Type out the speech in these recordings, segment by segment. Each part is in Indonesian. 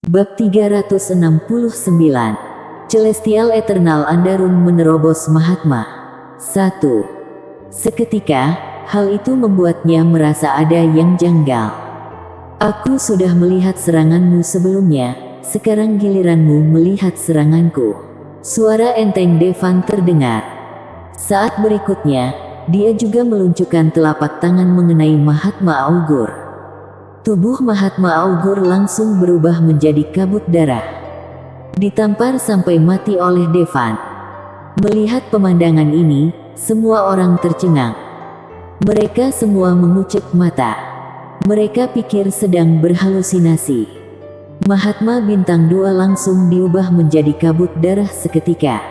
Bab 369. Celestial Eternal Andarun menerobos Mahatma. 1. Seketika, hal itu membuatnya merasa ada yang janggal. Aku sudah melihat seranganmu sebelumnya, sekarang giliranmu melihat seranganku. Suara enteng Devan terdengar. Saat berikutnya, dia juga meluncurkan telapak tangan mengenai Mahatma Augur. Tubuh Mahatma Augur langsung berubah menjadi kabut darah. Ditampar sampai mati oleh Devan. Melihat pemandangan ini, semua orang tercengang. Mereka semua mengucek mata. Mereka pikir sedang berhalusinasi. Mahatma Bintang 2 langsung diubah menjadi kabut darah seketika.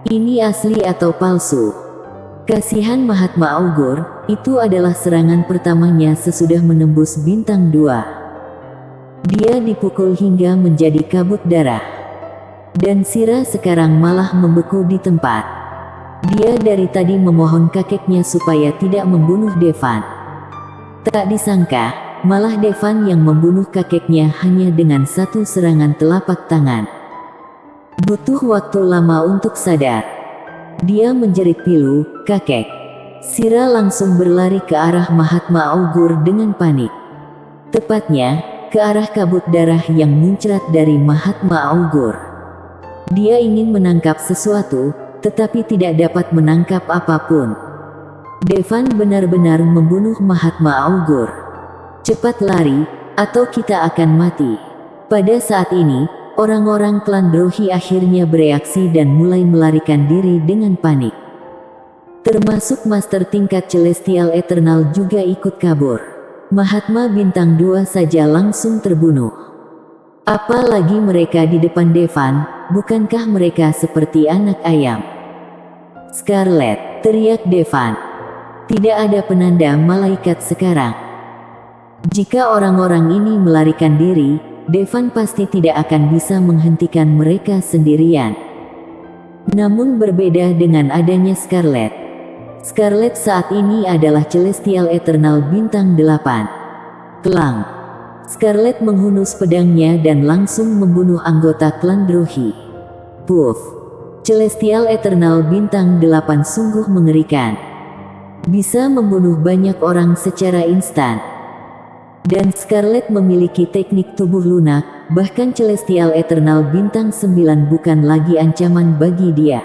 Ini asli atau palsu? Kasihan Mahatma Augur, itu adalah serangan pertamanya sesudah menembus Bintang 2. Dia dipukul hingga menjadi kabut darah. Dan Sira sekarang malah membeku di tempat. Dia dari tadi memohon kakeknya supaya tidak membunuh Devan. Tak disangka, malah Devan yang membunuh kakeknya hanya dengan satu serangan telapak tangan. Butuh waktu lama untuk sadar. Dia menjerit pilu, "Kakek!" Sira langsung berlari ke arah Mahatma Augur dengan panik. Tepatnya, ke arah kabut darah yang muncrat dari Mahatma Augur. Dia ingin menangkap sesuatu, tetapi tidak dapat menangkap apapun. Devan benar-benar membunuh Mahatma Augur. Cepat lari, atau kita akan mati. Pada saat ini, orang-orang klan Drohi akhirnya bereaksi dan mulai melarikan diri dengan panik. Termasuk master tingkat Celestial Eternal juga ikut kabur. Mahatma Bintang 2 saja langsung terbunuh. Apalagi mereka di depan Devan, bukankah mereka seperti anak ayam? "Scarlet!" teriak Devan. Tidak ada penanda malaikat sekarang. Jika orang-orang ini melarikan diri, Devan pasti tidak akan bisa menghentikan mereka sendirian. Namun berbeda dengan adanya Scarlet. Scarlet saat ini adalah Celestial Eternal Bintang 8. Kelang. Scarlet menghunus pedangnya dan langsung membunuh anggota klan Drohi. Puff. Celestial Eternal Bintang 8 sungguh mengerikan. Bisa membunuh banyak orang secara instan. Dan Scarlet memiliki teknik tubuh lunak, bahkan Celestial Eternal Bintang 9 bukan lagi ancaman bagi dia.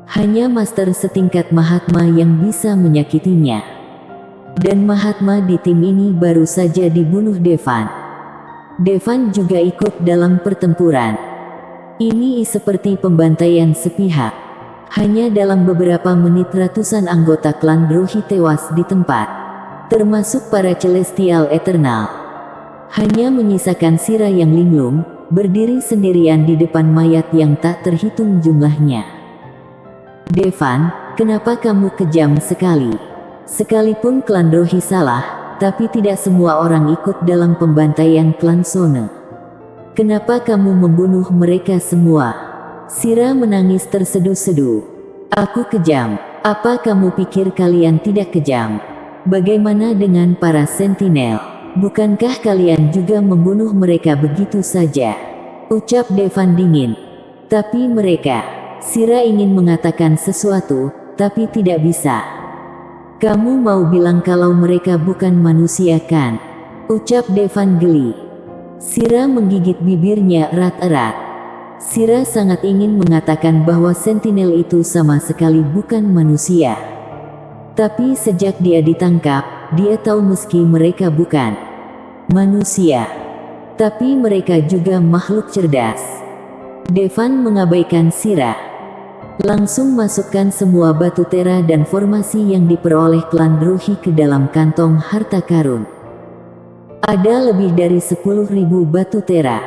Hanya master setingkat Mahatma yang bisa menyakitinya. Dan Mahatma di tim ini baru saja dibunuh Devan. Devan juga ikut dalam pertempuran. Ini seperti pembantaian sepihak. Hanya dalam beberapa menit ratusan anggota klan Drohi tewas di tempat. Termasuk para Celestial Eternal. Hanya menyisakan Sira yang linglung, berdiri sendirian di depan mayat yang tak terhitung jumlahnya. "Devan, kenapa kamu kejam sekali? Sekalipun klan Drohi salah, tapi tidak semua orang ikut dalam pembantaian klan Sone. Kenapa kamu membunuh mereka semua?" Sira menangis terseduh-seduh. "Aku kejam. Apa kamu pikir kalian tidak kejam? Bagaimana dengan para sentinel? Bukankah kalian juga membunuh mereka begitu saja?" ucap Devan dingin. "Tapi mereka..." Sira ingin mengatakan sesuatu, tapi tidak bisa. "Kamu mau bilang kalau mereka bukan manusia kan?" ucap Devan geli. Sira menggigit bibirnya erat-erat. Sira sangat ingin mengatakan bahwa sentinel itu sama sekali bukan manusia. Tapi sejak dia ditangkap, dia tahu meski mereka bukan manusia, tapi mereka juga makhluk cerdas. Devan mengabaikan Sira. Langsung masukkan semua batu tera dan formasi yang diperoleh klan Drohi ke dalam kantong harta karun. Ada lebih dari 10.000 batu tera.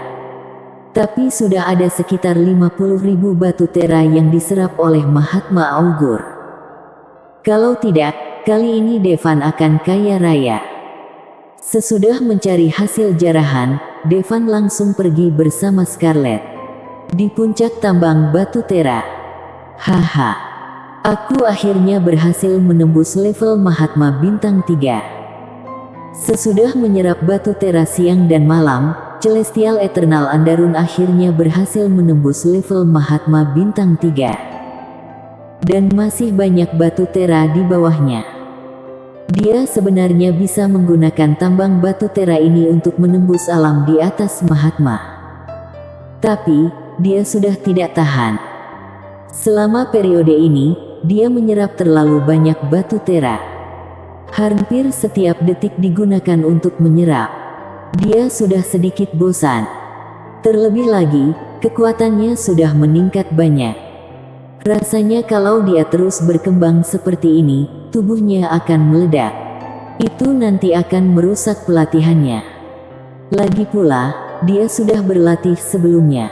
Tapi sudah ada sekitar 50.000 batu tera yang diserap oleh Mahatma Augur. Kalau tidak, kali ini Devan akan kaya raya. Sesudah mencari hasil jarahan, Devan langsung pergi bersama Scarlet. Di puncak tambang batu tera. "Haha. Aku akhirnya berhasil menembus level Mahatma Bintang 3. Sesudah menyerap batu tera siang dan malam, Celestial Eternal Andarun akhirnya berhasil menembus level Mahatma Bintang 3. Dan masih banyak batu tera di bawahnya. Dia sebenarnya bisa menggunakan tambang batu tera ini untuk menembus alam di atas Mahatma. Tapi, dia sudah tidak tahan. Selama periode ini, dia menyerap terlalu banyak batu tera. Hampir setiap detik digunakan untuk menyerap. Dia sudah sedikit bosan. Terlebih lagi, kekuatannya sudah meningkat banyak. Rasanya kalau dia terus berkembang seperti ini, tubuhnya akan meledak. Itu nanti akan merusak pelatihannya. Lagi pula, dia sudah berlatih sebelumnya.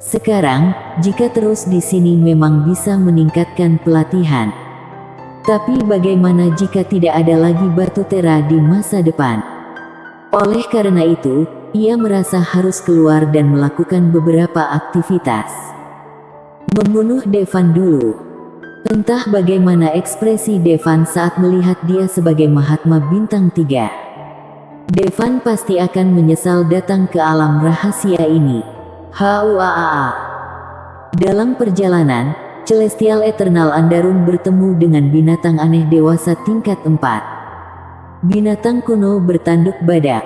Sekarang, jika terus di sini memang bisa meningkatkan pelatihan. Tapi bagaimana jika tidak ada lagi batu tera di masa depan? Oleh karena itu, ia merasa harus keluar dan melakukan beberapa aktivitas. Membunuh Devan dulu. Entah bagaimana ekspresi Devan saat melihat dia sebagai Mahatma Bintang 3. Devan pasti akan menyesal datang ke alam rahasia ini. Huaaaa. Dalam perjalanan, Celestial Eternal Andarun bertemu dengan binatang aneh dewasa tingkat 4. Binatang kuno bertanduk badak.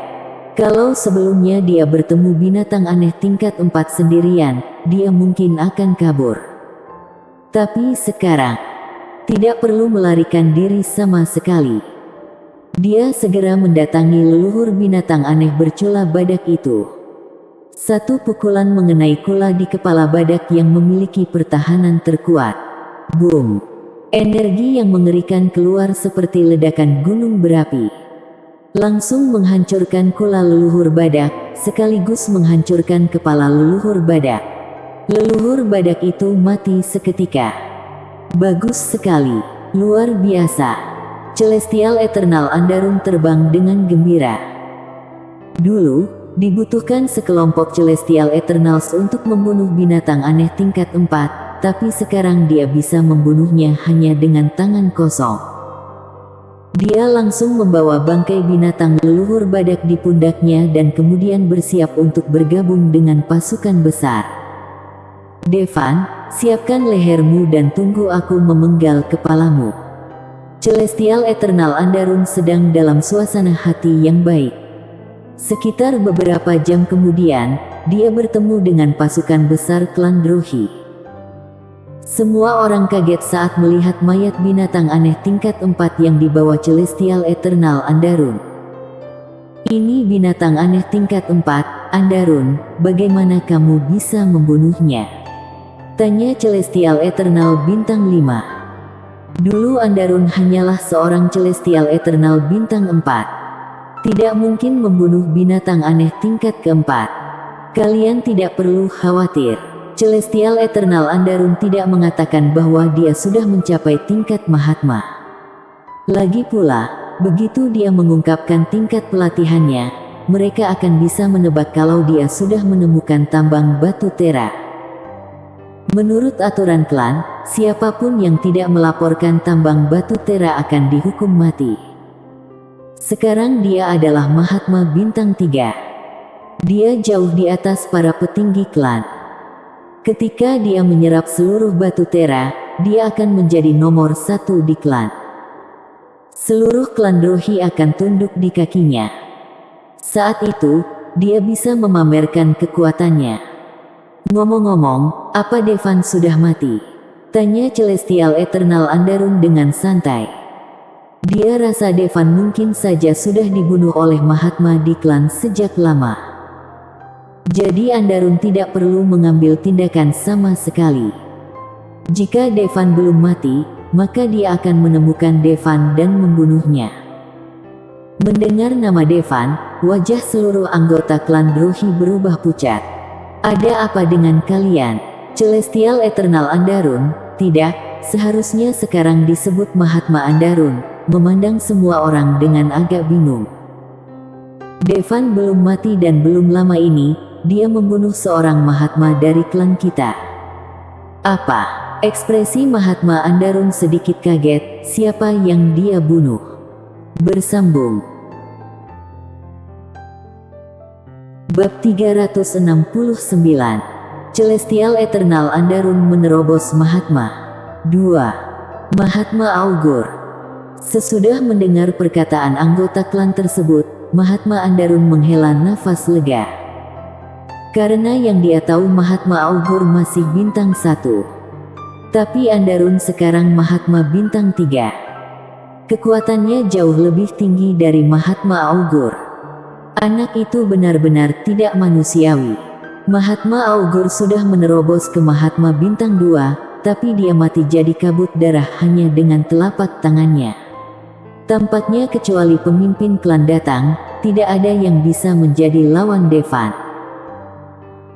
Kalau sebelumnya dia bertemu binatang aneh tingkat 4 sendirian, dia mungkin akan kabur. Tapi sekarang, tidak perlu melarikan diri sama sekali. Dia segera mendatangi leluhur binatang aneh bercula badak itu. Satu pukulan mengenai kula di kepala badak yang memiliki pertahanan terkuat. Boom! Energi yang mengerikan keluar seperti ledakan gunung berapi. Langsung menghancurkan kula leluhur badak, sekaligus menghancurkan kepala leluhur badak. Leluhur badak itu mati seketika. Bagus sekali, luar biasa. Celestial Eternal Andarun terbang dengan gembira. Dulu, dibutuhkan sekelompok Celestial Eternals untuk membunuh binatang aneh tingkat 4. Tapi sekarang dia bisa membunuhnya hanya dengan tangan kosong. Dia langsung membawa bangkai binatang leluhur badak di pundaknya dan kemudian bersiap untuk bergabung dengan pasukan besar. Devan, siapkan lehermu dan tunggu aku memenggal kepalamu. Celestial Eternal Andarun sedang dalam suasana hati yang baik. Sekitar beberapa jam kemudian, dia bertemu dengan pasukan besar klan Drohi. Semua orang kaget saat melihat mayat binatang aneh tingkat 4 yang dibawa Celestial Eternal Andarun. Ini binatang aneh tingkat 4, Andarun, bagaimana kamu bisa membunuhnya? Tanya Celestial Eternal Bintang 5. Dulu Andarun hanyalah seorang Celestial Eternal Bintang 4. Tidak mungkin membunuh binatang aneh tingkat keempat. Kalian tidak perlu khawatir. Celestial Eternal Andarun tidak mengatakan bahwa dia sudah mencapai tingkat Mahatma. Lagi pula, begitu dia mengungkapkan tingkat pelatihannya, mereka akan bisa menebak kalau dia sudah menemukan tambang batu tera. Menurut aturan klan, siapapun yang tidak melaporkan tambang batu tera akan dihukum mati. Sekarang dia adalah Mahatma Bintang 3. Dia jauh di atas para petinggi klan. Ketika dia menyerap seluruh batu tera, dia akan menjadi nomor 1 di klan. Seluruh klan Drohi akan tunduk di kakinya. Saat itu, dia bisa memamerkan kekuatannya. Ngomong-ngomong, apa Devan sudah mati? Tanya Celestial Eternal Andarun dengan santai. Dia rasa Devan mungkin saja sudah dibunuh oleh Mahatma di klan sejak lama. Jadi Andarun tidak perlu mengambil tindakan sama sekali. Jika Devan belum mati, maka dia akan menemukan Devan dan membunuhnya. Mendengar nama Devan, wajah seluruh anggota klan Drohi berubah pucat. Ada apa dengan kalian? Celestial Eternal Andarun, tidak, seharusnya sekarang disebut Mahatma Andarun, memandang semua orang dengan agak bingung. Devan belum mati dan belum lama ini, dia membunuh seorang Mahatma dari klan kita. Apa? Ekspresi Mahatma Andarun sedikit kaget, siapa yang dia bunuh? Bersambung. Bab 369. Celestial Eternal Andarun menerobos Mahatma. 2. Mahatma Augur. Sesudah mendengar perkataan anggota klan tersebut, Mahatma Andarun menghela nafas lega. Karena yang dia tahu Mahatma Augur masih bintang 1. Tapi Andarun sekarang Mahatma bintang 3. Kekuatannya jauh lebih tinggi dari Mahatma Augur. Anak itu benar-benar tidak manusiawi. Mahatma Augur sudah menerobos ke Mahatma bintang 2, tapi dia mati jadi kabut darah hanya dengan telapak tangannya. Tampaknya kecuali pemimpin klan datang, tidak ada yang bisa menjadi lawan Devan.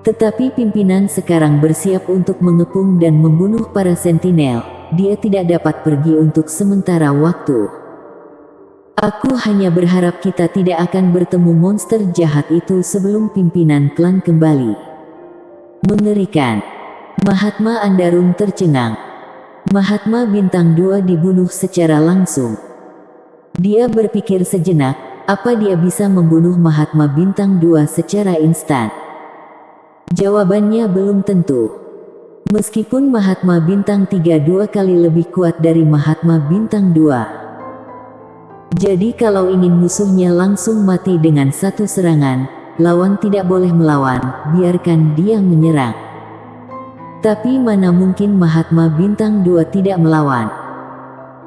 Tetapi pimpinan sekarang bersiap untuk mengepung dan membunuh para sentinel. Dia tidak dapat pergi untuk sementara waktu. Aku hanya berharap kita tidak akan bertemu monster jahat itu sebelum pimpinan klan kembali. Mengerikan. Mahatma Andarun tercengang. Mahatma bintang 2 dibunuh secara langsung. Dia berpikir sejenak, apa dia bisa membunuh Mahatma bintang 2 secara instan? Jawabannya belum tentu. Meskipun Mahatma bintang 3 2 kali lebih kuat dari Mahatma bintang 2. Jadi kalau ingin musuhnya langsung mati dengan satu serangan, lawan tidak boleh melawan, biarkan dia menyerang. Tapi mana mungkin Mahatma bintang 2 tidak melawan?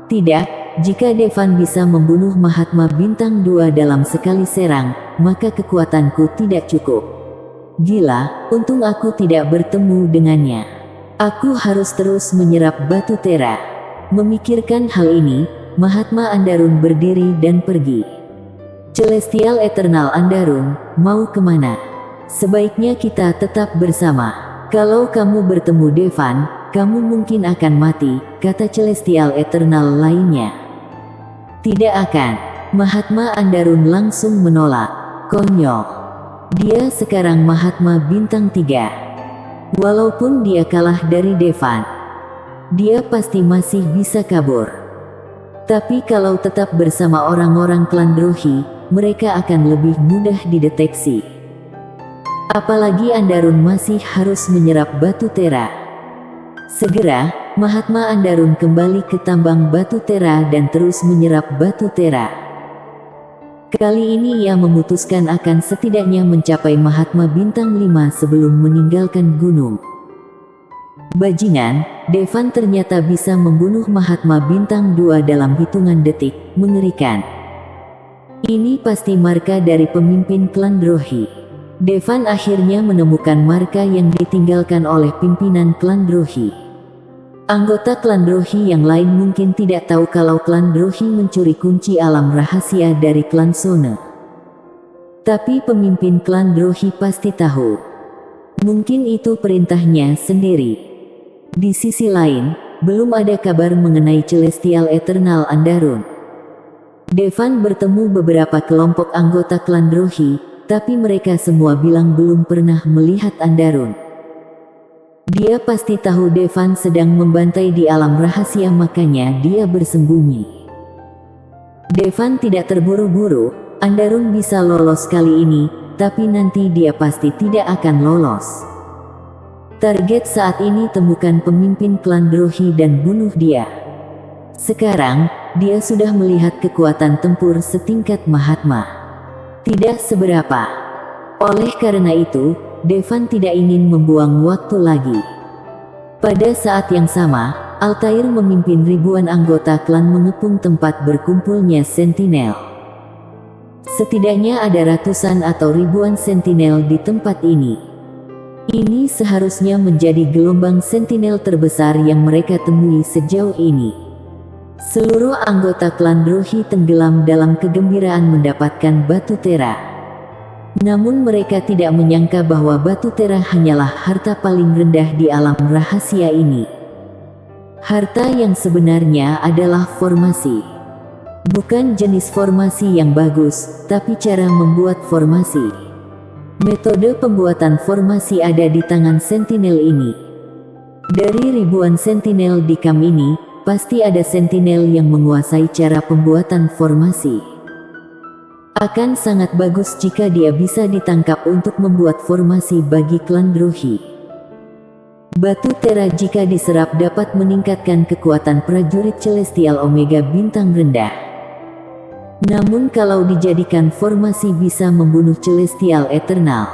Tidak, jika Devan bisa membunuh Mahatma bintang 2 dalam sekali serang, maka kekuatanku tidak cukup. Gila, untung aku tidak bertemu dengannya. Aku harus terus menyerap batu tera. Memikirkan hal ini, Mahatma Andarun berdiri dan pergi. Celestial Eternal Andarun, mau kemana? Sebaiknya kita tetap bersama. Kalau kamu bertemu Devan, kamu mungkin akan mati, kata Celestial Eternal lainnya. Tidak akan. Mahatma Andarun langsung menolak. Konyol. Dia sekarang Mahatma bintang 3. Walaupun dia kalah dari Devan, dia pasti masih bisa kabur. Tapi kalau tetap bersama orang-orang klan Drohi, mereka akan lebih mudah dideteksi. Apalagi Andarun masih harus menyerap batu tera. Segera, Mahatma Andarun kembali ke tambang batu tera dan terus menyerap batu tera. Kali ini ia memutuskan akan setidaknya mencapai Mahatma bintang 5 sebelum meninggalkan gunung. Bajingan, Devan ternyata bisa membunuh Mahatma bintang 2 dalam hitungan detik, mengerikan. Ini pasti marka dari pemimpin klan Drohi. Devan akhirnya menemukan marka yang ditinggalkan oleh pimpinan klan Drohi. Anggota klan Drohi yang lain mungkin tidak tahu kalau klan Drohi mencuri kunci alam rahasia dari klan Sone. Tapi pemimpin klan Drohi pasti tahu. Mungkin itu perintahnya sendiri. Di sisi lain, belum ada kabar mengenai Celestial Eternal Andarun. Devan bertemu beberapa kelompok anggota klan Drohi, tapi mereka semua bilang belum pernah melihat Andarun. Dia pasti tahu Devan sedang membantai di alam rahasia, makanya dia bersembunyi. Devan tidak terburu-buru, Andarun bisa lolos kali ini, tapi nanti dia pasti tidak akan lolos. Target saat ini temukan pemimpin klan Drohi dan bunuh dia. Sekarang, dia sudah melihat kekuatan tempur setingkat Mahatma. Tidak seberapa. Oleh karena itu, Devan tidak ingin membuang waktu lagi. Pada saat yang sama, Altair memimpin ribuan anggota klan mengepung tempat berkumpulnya sentinel. Setidaknya ada ratusan atau ribuan sentinel di tempat ini. Ini seharusnya menjadi gelombang sentinel terbesar yang mereka temui sejauh ini. Seluruh anggota klan Drohi tenggelam dalam kegembiraan mendapatkan batu tera. Namun mereka tidak menyangka bahwa batu tera hanyalah harta paling rendah di alam rahasia ini. Harta yang sebenarnya adalah formasi. Bukan jenis formasi yang bagus, tapi cara membuat formasi. Metode pembuatan formasi ada di tangan sentinel ini. Dari ribuan sentinel di camp ini, pasti ada sentinel yang menguasai cara pembuatan formasi. Akan sangat bagus jika dia bisa ditangkap untuk membuat formasi bagi klan Drohi. Batu Tera jika diserap dapat meningkatkan kekuatan prajurit Celestial Omega bintang rendah. Namun kalau dijadikan formasi bisa membunuh Celestial Eternal.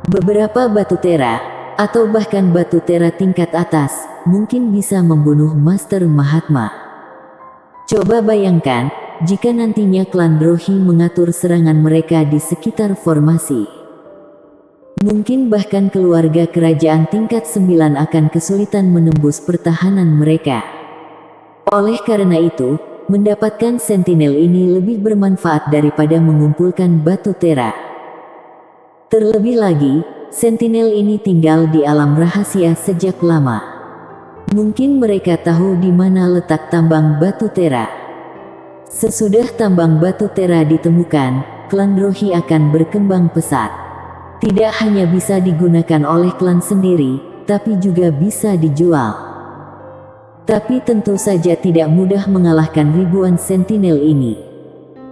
Beberapa Batu Tera, atau bahkan Batu Tera tingkat atas, mungkin bisa membunuh Master Mahatma. Coba bayangkan, jika nantinya klan Drohi mengatur serangan mereka di sekitar formasi. Mungkin bahkan keluarga kerajaan tingkat 9 akan kesulitan menembus pertahanan mereka. Oleh karena itu, mendapatkan sentinel ini lebih bermanfaat daripada mengumpulkan Batu Tera. Terlebih lagi, sentinel ini tinggal di alam rahasia sejak lama. Mungkin mereka tahu di mana letak tambang Batu Tera. Sesudah tambang Batu Tera ditemukan, klan Drohi akan berkembang pesat. Tidak hanya bisa digunakan oleh klan sendiri, tapi juga bisa dijual. Tapi tentu saja tidak mudah mengalahkan ribuan sentinel ini.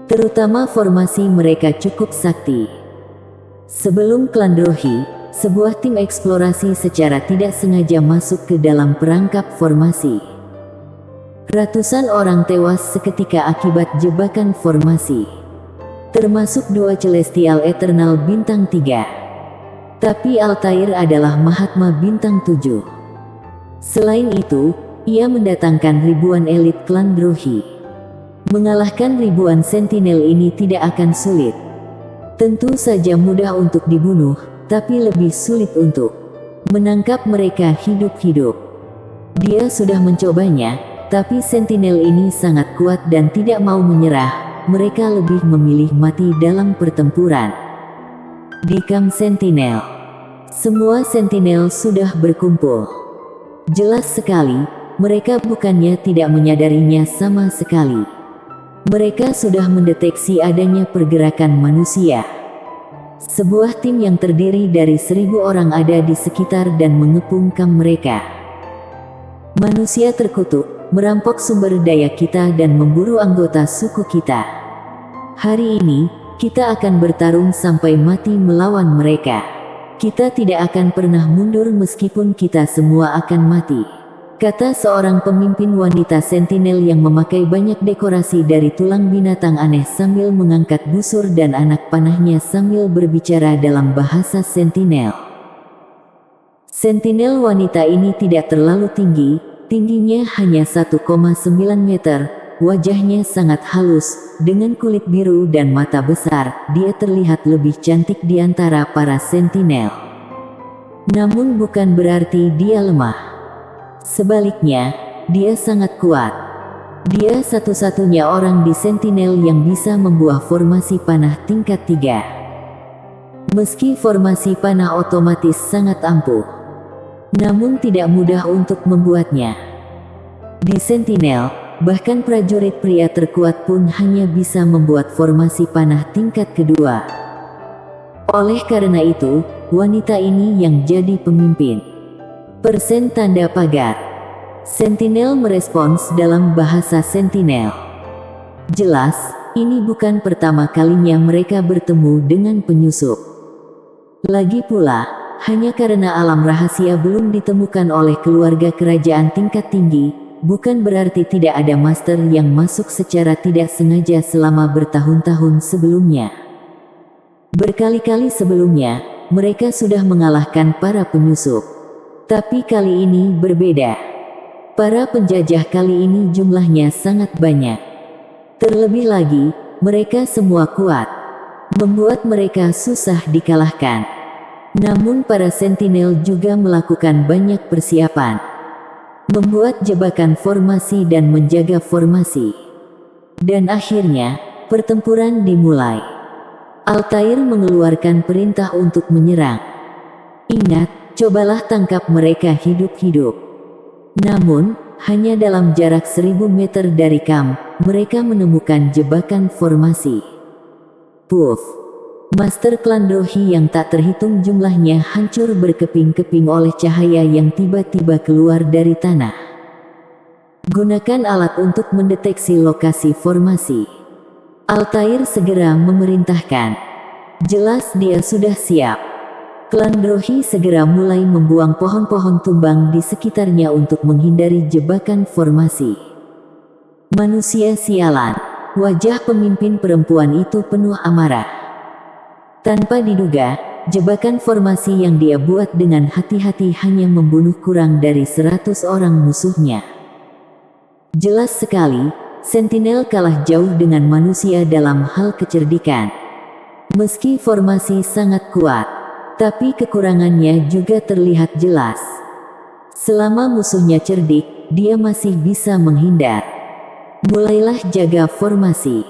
Terutama formasi mereka cukup sakti. Sebelum klan Drohi, sebuah tim eksplorasi secara tidak sengaja masuk ke dalam perangkap formasi. Ratusan orang tewas seketika akibat jebakan formasi. Termasuk 2 Celestial Eternal bintang 3. Tapi Altair adalah Mahatma bintang 7. Selain itu, ia mendatangkan ribuan elit klan Drohi. Mengalahkan ribuan sentinel ini tidak akan sulit. Tentu saja mudah untuk dibunuh, tapi lebih sulit untuk menangkap mereka hidup-hidup. Dia sudah mencobanya. Tapi sentinel ini sangat kuat dan tidak mau menyerah, mereka lebih memilih mati dalam pertempuran. Di kamp sentinel, semua sentinel sudah berkumpul. Jelas sekali, mereka bukannya tidak menyadarinya sama sekali. Mereka sudah mendeteksi adanya pergerakan manusia. Sebuah tim yang terdiri dari 1000 orang ada di sekitar dan mengepung kamp mereka. Manusia terkutuk merampok sumber daya kita dan memburu anggota suku kita. Hari ini, kita akan bertarung sampai mati melawan mereka. Kita tidak akan pernah mundur meskipun kita semua akan mati, kata seorang pemimpin wanita sentinel yang memakai banyak dekorasi dari tulang binatang aneh sambil mengangkat busur dan anak panahnya sambil berbicara dalam bahasa sentinel. Sentinel wanita ini tidak terlalu tinggi. Tingginya hanya 1,9 meter, wajahnya sangat halus, dengan kulit biru dan mata besar, dia terlihat lebih cantik di antara para sentinel. Namun bukan berarti dia lemah. Sebaliknya, dia sangat kuat. Dia satu-satunya orang di sentinel yang bisa membuat formasi panah tingkat 3. Meski formasi panah otomatis sangat ampuh, namun tidak mudah untuk membuatnya. Di sentinel, bahkan prajurit pria terkuat pun hanya bisa membuat formasi panah tingkat 2. Oleh karena itu, wanita ini yang jadi pemimpin. Persen tanda pagar. Sentinel merespons dalam bahasa sentinel. Jelas, ini bukan pertama kalinya mereka bertemu dengan penyusup. Lagi pula, hanya karena alam rahasia belum ditemukan oleh keluarga kerajaan tingkat tinggi, bukan berarti tidak ada master yang masuk secara tidak sengaja selama bertahun-tahun sebelumnya. Berkali-kali sebelumnya, mereka sudah mengalahkan para penyusup. Tapi kali ini berbeda. Para penjajah kali ini jumlahnya sangat banyak. Terlebih lagi, mereka semua kuat, membuat mereka susah dikalahkan. Namun para sentinel juga melakukan banyak persiapan, membuat jebakan formasi dan menjaga formasi. Dan akhirnya, pertempuran dimulai. Altair mengeluarkan perintah untuk menyerang. Ingat, cobalah tangkap mereka hidup-hidup. Namun, hanya dalam jarak 1000 meter dari kamp, mereka menemukan jebakan formasi. Puff! Master klan Drohi yang tak terhitung jumlahnya hancur berkeping-keping oleh cahaya yang tiba-tiba keluar dari tanah. Gunakan alat untuk mendeteksi lokasi formasi. Altair segera memerintahkan. Jelas dia sudah siap. Klan Drohi segera mulai membuang pohon-pohon tumbang di sekitarnya untuk menghindari jebakan formasi. Manusia sialan. Wajah pemimpin perempuan itu penuh amarah. Tanpa diduga, jebakan formasi yang dia buat dengan hati-hati hanya membunuh kurang dari 100 orang musuhnya. Jelas sekali, Sentinel kalah jauh dengan manusia dalam hal kecerdikan. Meski formasi sangat kuat, tapi kekurangannya juga terlihat jelas. Selama musuhnya cerdik, dia masih bisa menghindar. Mulailah jaga formasi.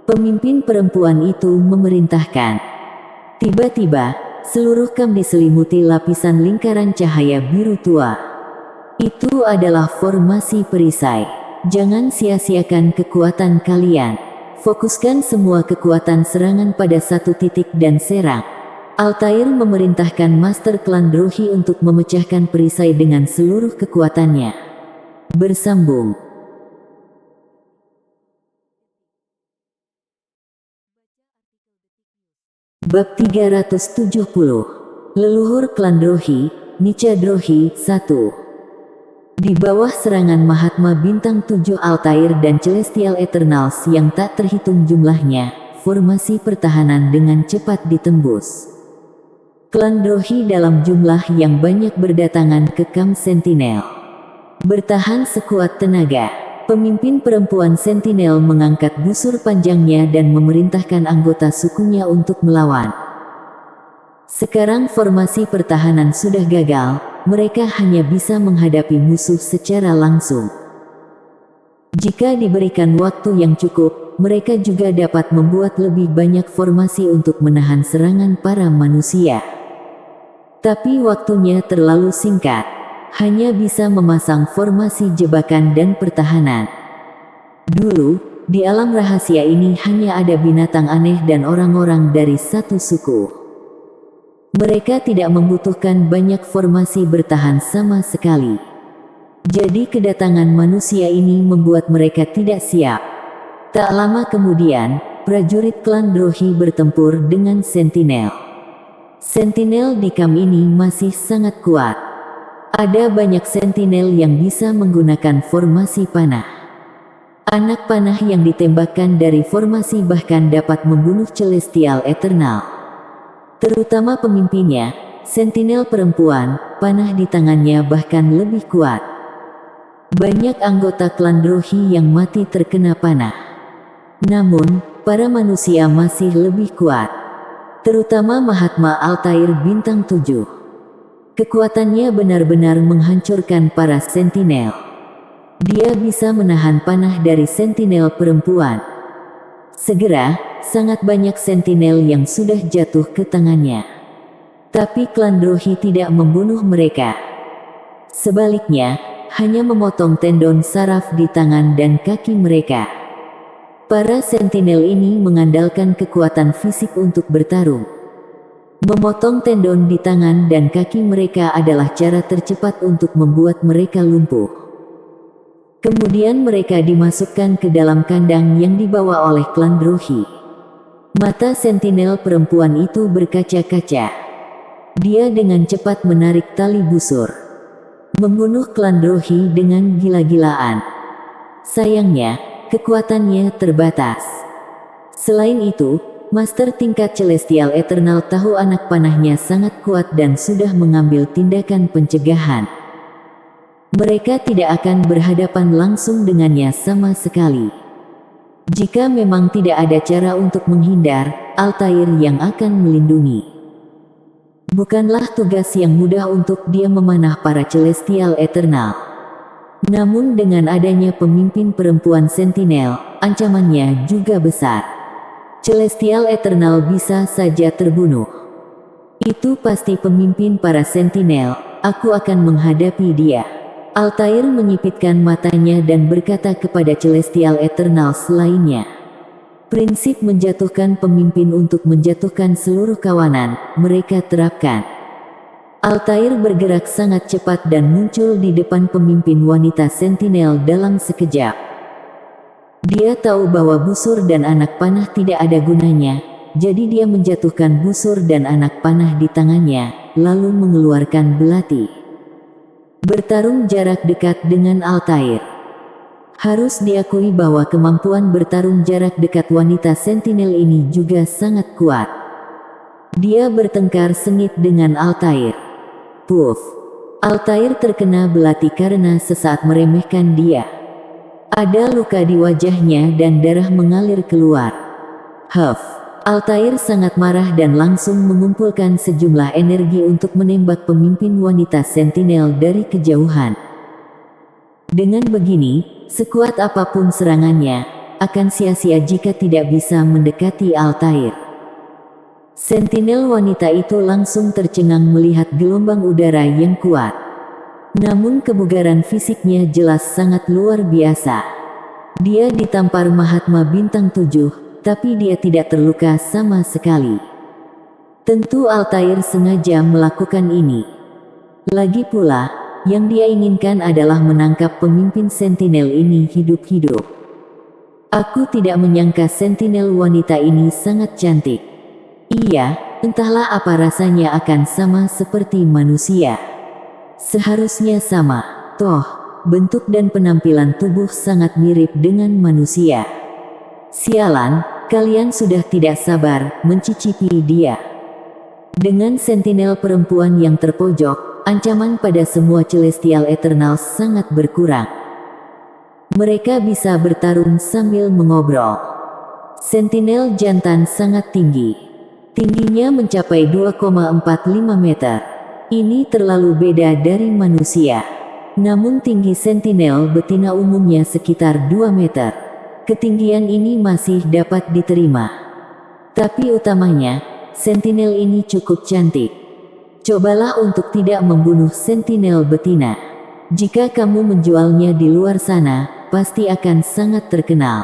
Pemimpin perempuan itu memerintahkan. Tiba-tiba, seluruh kamp diselimuti lapisan lingkaran cahaya biru tua. Itu adalah formasi perisai. Jangan sia-siakan kekuatan kalian. Fokuskan semua kekuatan serangan pada satu titik dan serang. Altair memerintahkan Master Klan Drohi untuk memecahkan perisai dengan seluruh kekuatannya. Bersambung. Bab 370. Leluhur Klan Drohi, Nica Drohi 1. Di bawah serangan Mahatma Bintang 7 Altair dan Celestial Eternals yang tak terhitung jumlahnya, formasi pertahanan dengan cepat ditembus. Klan Drohi dalam jumlah yang banyak berdatangan ke kamp Sentinel. Bertahan sekuat tenaga. Pemimpin perempuan Sentinel mengangkat busur panjangnya dan memerintahkan anggota sukunya untuk melawan. Sekarang formasi pertahanan sudah gagal, mereka hanya bisa menghadapi musuh secara langsung. Jika diberikan waktu yang cukup, mereka juga dapat membuat lebih banyak formasi untuk menahan serangan para manusia. Tapi waktunya terlalu singkat, hanya bisa memasang formasi jebakan dan pertahanan. Dulu, di alam rahasia ini hanya ada binatang aneh dan orang-orang dari satu suku. Mereka tidak membutuhkan banyak formasi bertahan sama sekali. Jadi kedatangan manusia ini membuat mereka tidak siap. Tak lama kemudian, prajurit Klan Drohi bertempur dengan Sentinel. Sentinel di kamp ini masih sangat kuat. Ada banyak Sentinel yang bisa menggunakan formasi panah. Anak panah yang ditembakkan dari formasi bahkan dapat membunuh Celestial Eternal. Terutama pemimpinnya, Sentinel perempuan, panah di tangannya bahkan lebih kuat. Banyak anggota Klan Drohi yang mati terkena panah. Namun, para manusia masih lebih kuat. Terutama Mahatma Altair Bintang 7. Kekuatannya benar-benar menghancurkan para Sentinel. Dia bisa menahan panah dari Sentinel perempuan. Segera, sangat banyak Sentinel yang sudah jatuh ke tangannya. Tapi Klan Drohi tidak membunuh mereka. Sebaliknya, hanya memotong tendon saraf di tangan dan kaki mereka. Para Sentinel ini mengandalkan kekuatan fisik untuk bertarung. Memotong tendon di tangan dan kaki mereka adalah cara tercepat untuk membuat mereka lumpuh. Kemudian mereka dimasukkan ke dalam kandang yang dibawa oleh Klan Drohi. Mata Sentinel perempuan itu berkaca-kaca. Dia dengan cepat menarik tali busur. Membunuh Klan Drohi dengan gila-gilaan. Sayangnya, kekuatannya terbatas. Selain itu, Master tingkat Celestial Eternal tahu anak panahnya sangat kuat dan sudah mengambil tindakan pencegahan. Mereka tidak akan berhadapan langsung dengannya sama sekali. Jika memang tidak ada cara untuk menghindar, Altair yang akan melindungi. Bukanlah tugas yang mudah untuk dia memanah para Celestial Eternal. Namun dengan adanya pemimpin perempuan Sentinel, ancamannya juga besar. Celestial Eternal bisa saja terbunuh. Itu pasti pemimpin para Sentinel, aku akan menghadapi dia. Altair menyipitkan matanya dan berkata kepada Celestial Eternals lainnya. Prinsip menjatuhkan pemimpin untuk menjatuhkan seluruh kawanan, mereka terapkan. Altair bergerak sangat cepat dan muncul di depan pemimpin wanita Sentinel dalam sekejap. Dia tahu bahwa busur dan anak panah tidak ada gunanya, jadi dia menjatuhkan busur dan anak panah di tangannya, lalu mengeluarkan belati. Bertarung jarak dekat dengan Altair. Harus diakui bahwa kemampuan bertarung jarak dekat wanita sentinel ini juga sangat kuat. Dia bertengkar sengit dengan Altair. Puff! Altair terkena belati karena sesaat meremehkan dia. Ada luka di wajahnya dan darah mengalir keluar. Huff! Altair sangat marah dan langsung mengumpulkan sejumlah energi untuk menembak pemimpin wanita sentinel dari kejauhan. Dengan begini, sekuat apapun serangannya, akan sia-sia jika tidak bisa mendekati Altair. Sentinel wanita itu langsung tercengang melihat gelombang udara yang kuat. Namun kebugaran fisiknya jelas sangat luar biasa. Dia ditampar Mahatma Bintang 7, tapi dia tidak terluka sama sekali. Tentu Altair sengaja melakukan ini. Lagi pula, yang dia inginkan adalah menangkap pemimpin sentinel ini hidup-hidup. Aku tidak menyangka sentinel wanita ini sangat cantik. Iya, entahlah apa rasanya akan sama seperti manusia. Seharusnya sama, toh, bentuk dan penampilan tubuh sangat mirip dengan manusia. Sialan, kalian sudah tidak sabar mencicipi dia. Dengan sentinel perempuan yang terpojok, ancaman pada semua Celestial Eternals sangat berkurang. Mereka bisa bertarung sambil mengobrol. Sentinel jantan sangat tinggi. Tingginya mencapai 2,45 meter. Ini terlalu beda dari manusia. Namun tinggi sentinel betina umumnya sekitar 2 meter. Ketinggian ini masih dapat diterima. Tapi utamanya, sentinel ini cukup cantik. Cobalah untuk tidak membunuh sentinel betina. Jika kamu menjualnya di luar sana, pasti akan sangat terkenal.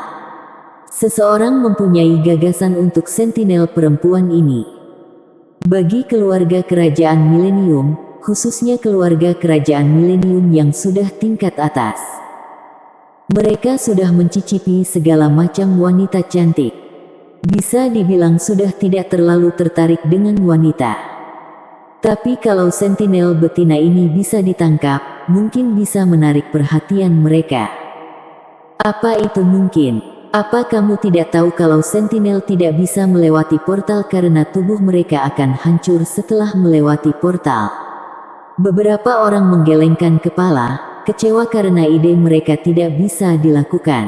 Seseorang mempunyai gagasan untuk sentinel perempuan ini. Bagi keluarga kerajaan milenium, khususnya keluarga kerajaan milenium yang sudah tingkat atas, mereka sudah mencicipi segala macam wanita cantik. Bisa dibilang sudah tidak terlalu tertarik dengan wanita. Tapi kalau sentinel betina ini bisa ditangkap, mungkin bisa menarik perhatian mereka. Apa itu mungkin? Apa kamu tidak tahu kalau sentinel tidak bisa melewati portal karena tubuh mereka akan hancur setelah melewati portal? Beberapa orang menggelengkan kepala, kecewa karena ide mereka tidak bisa dilakukan.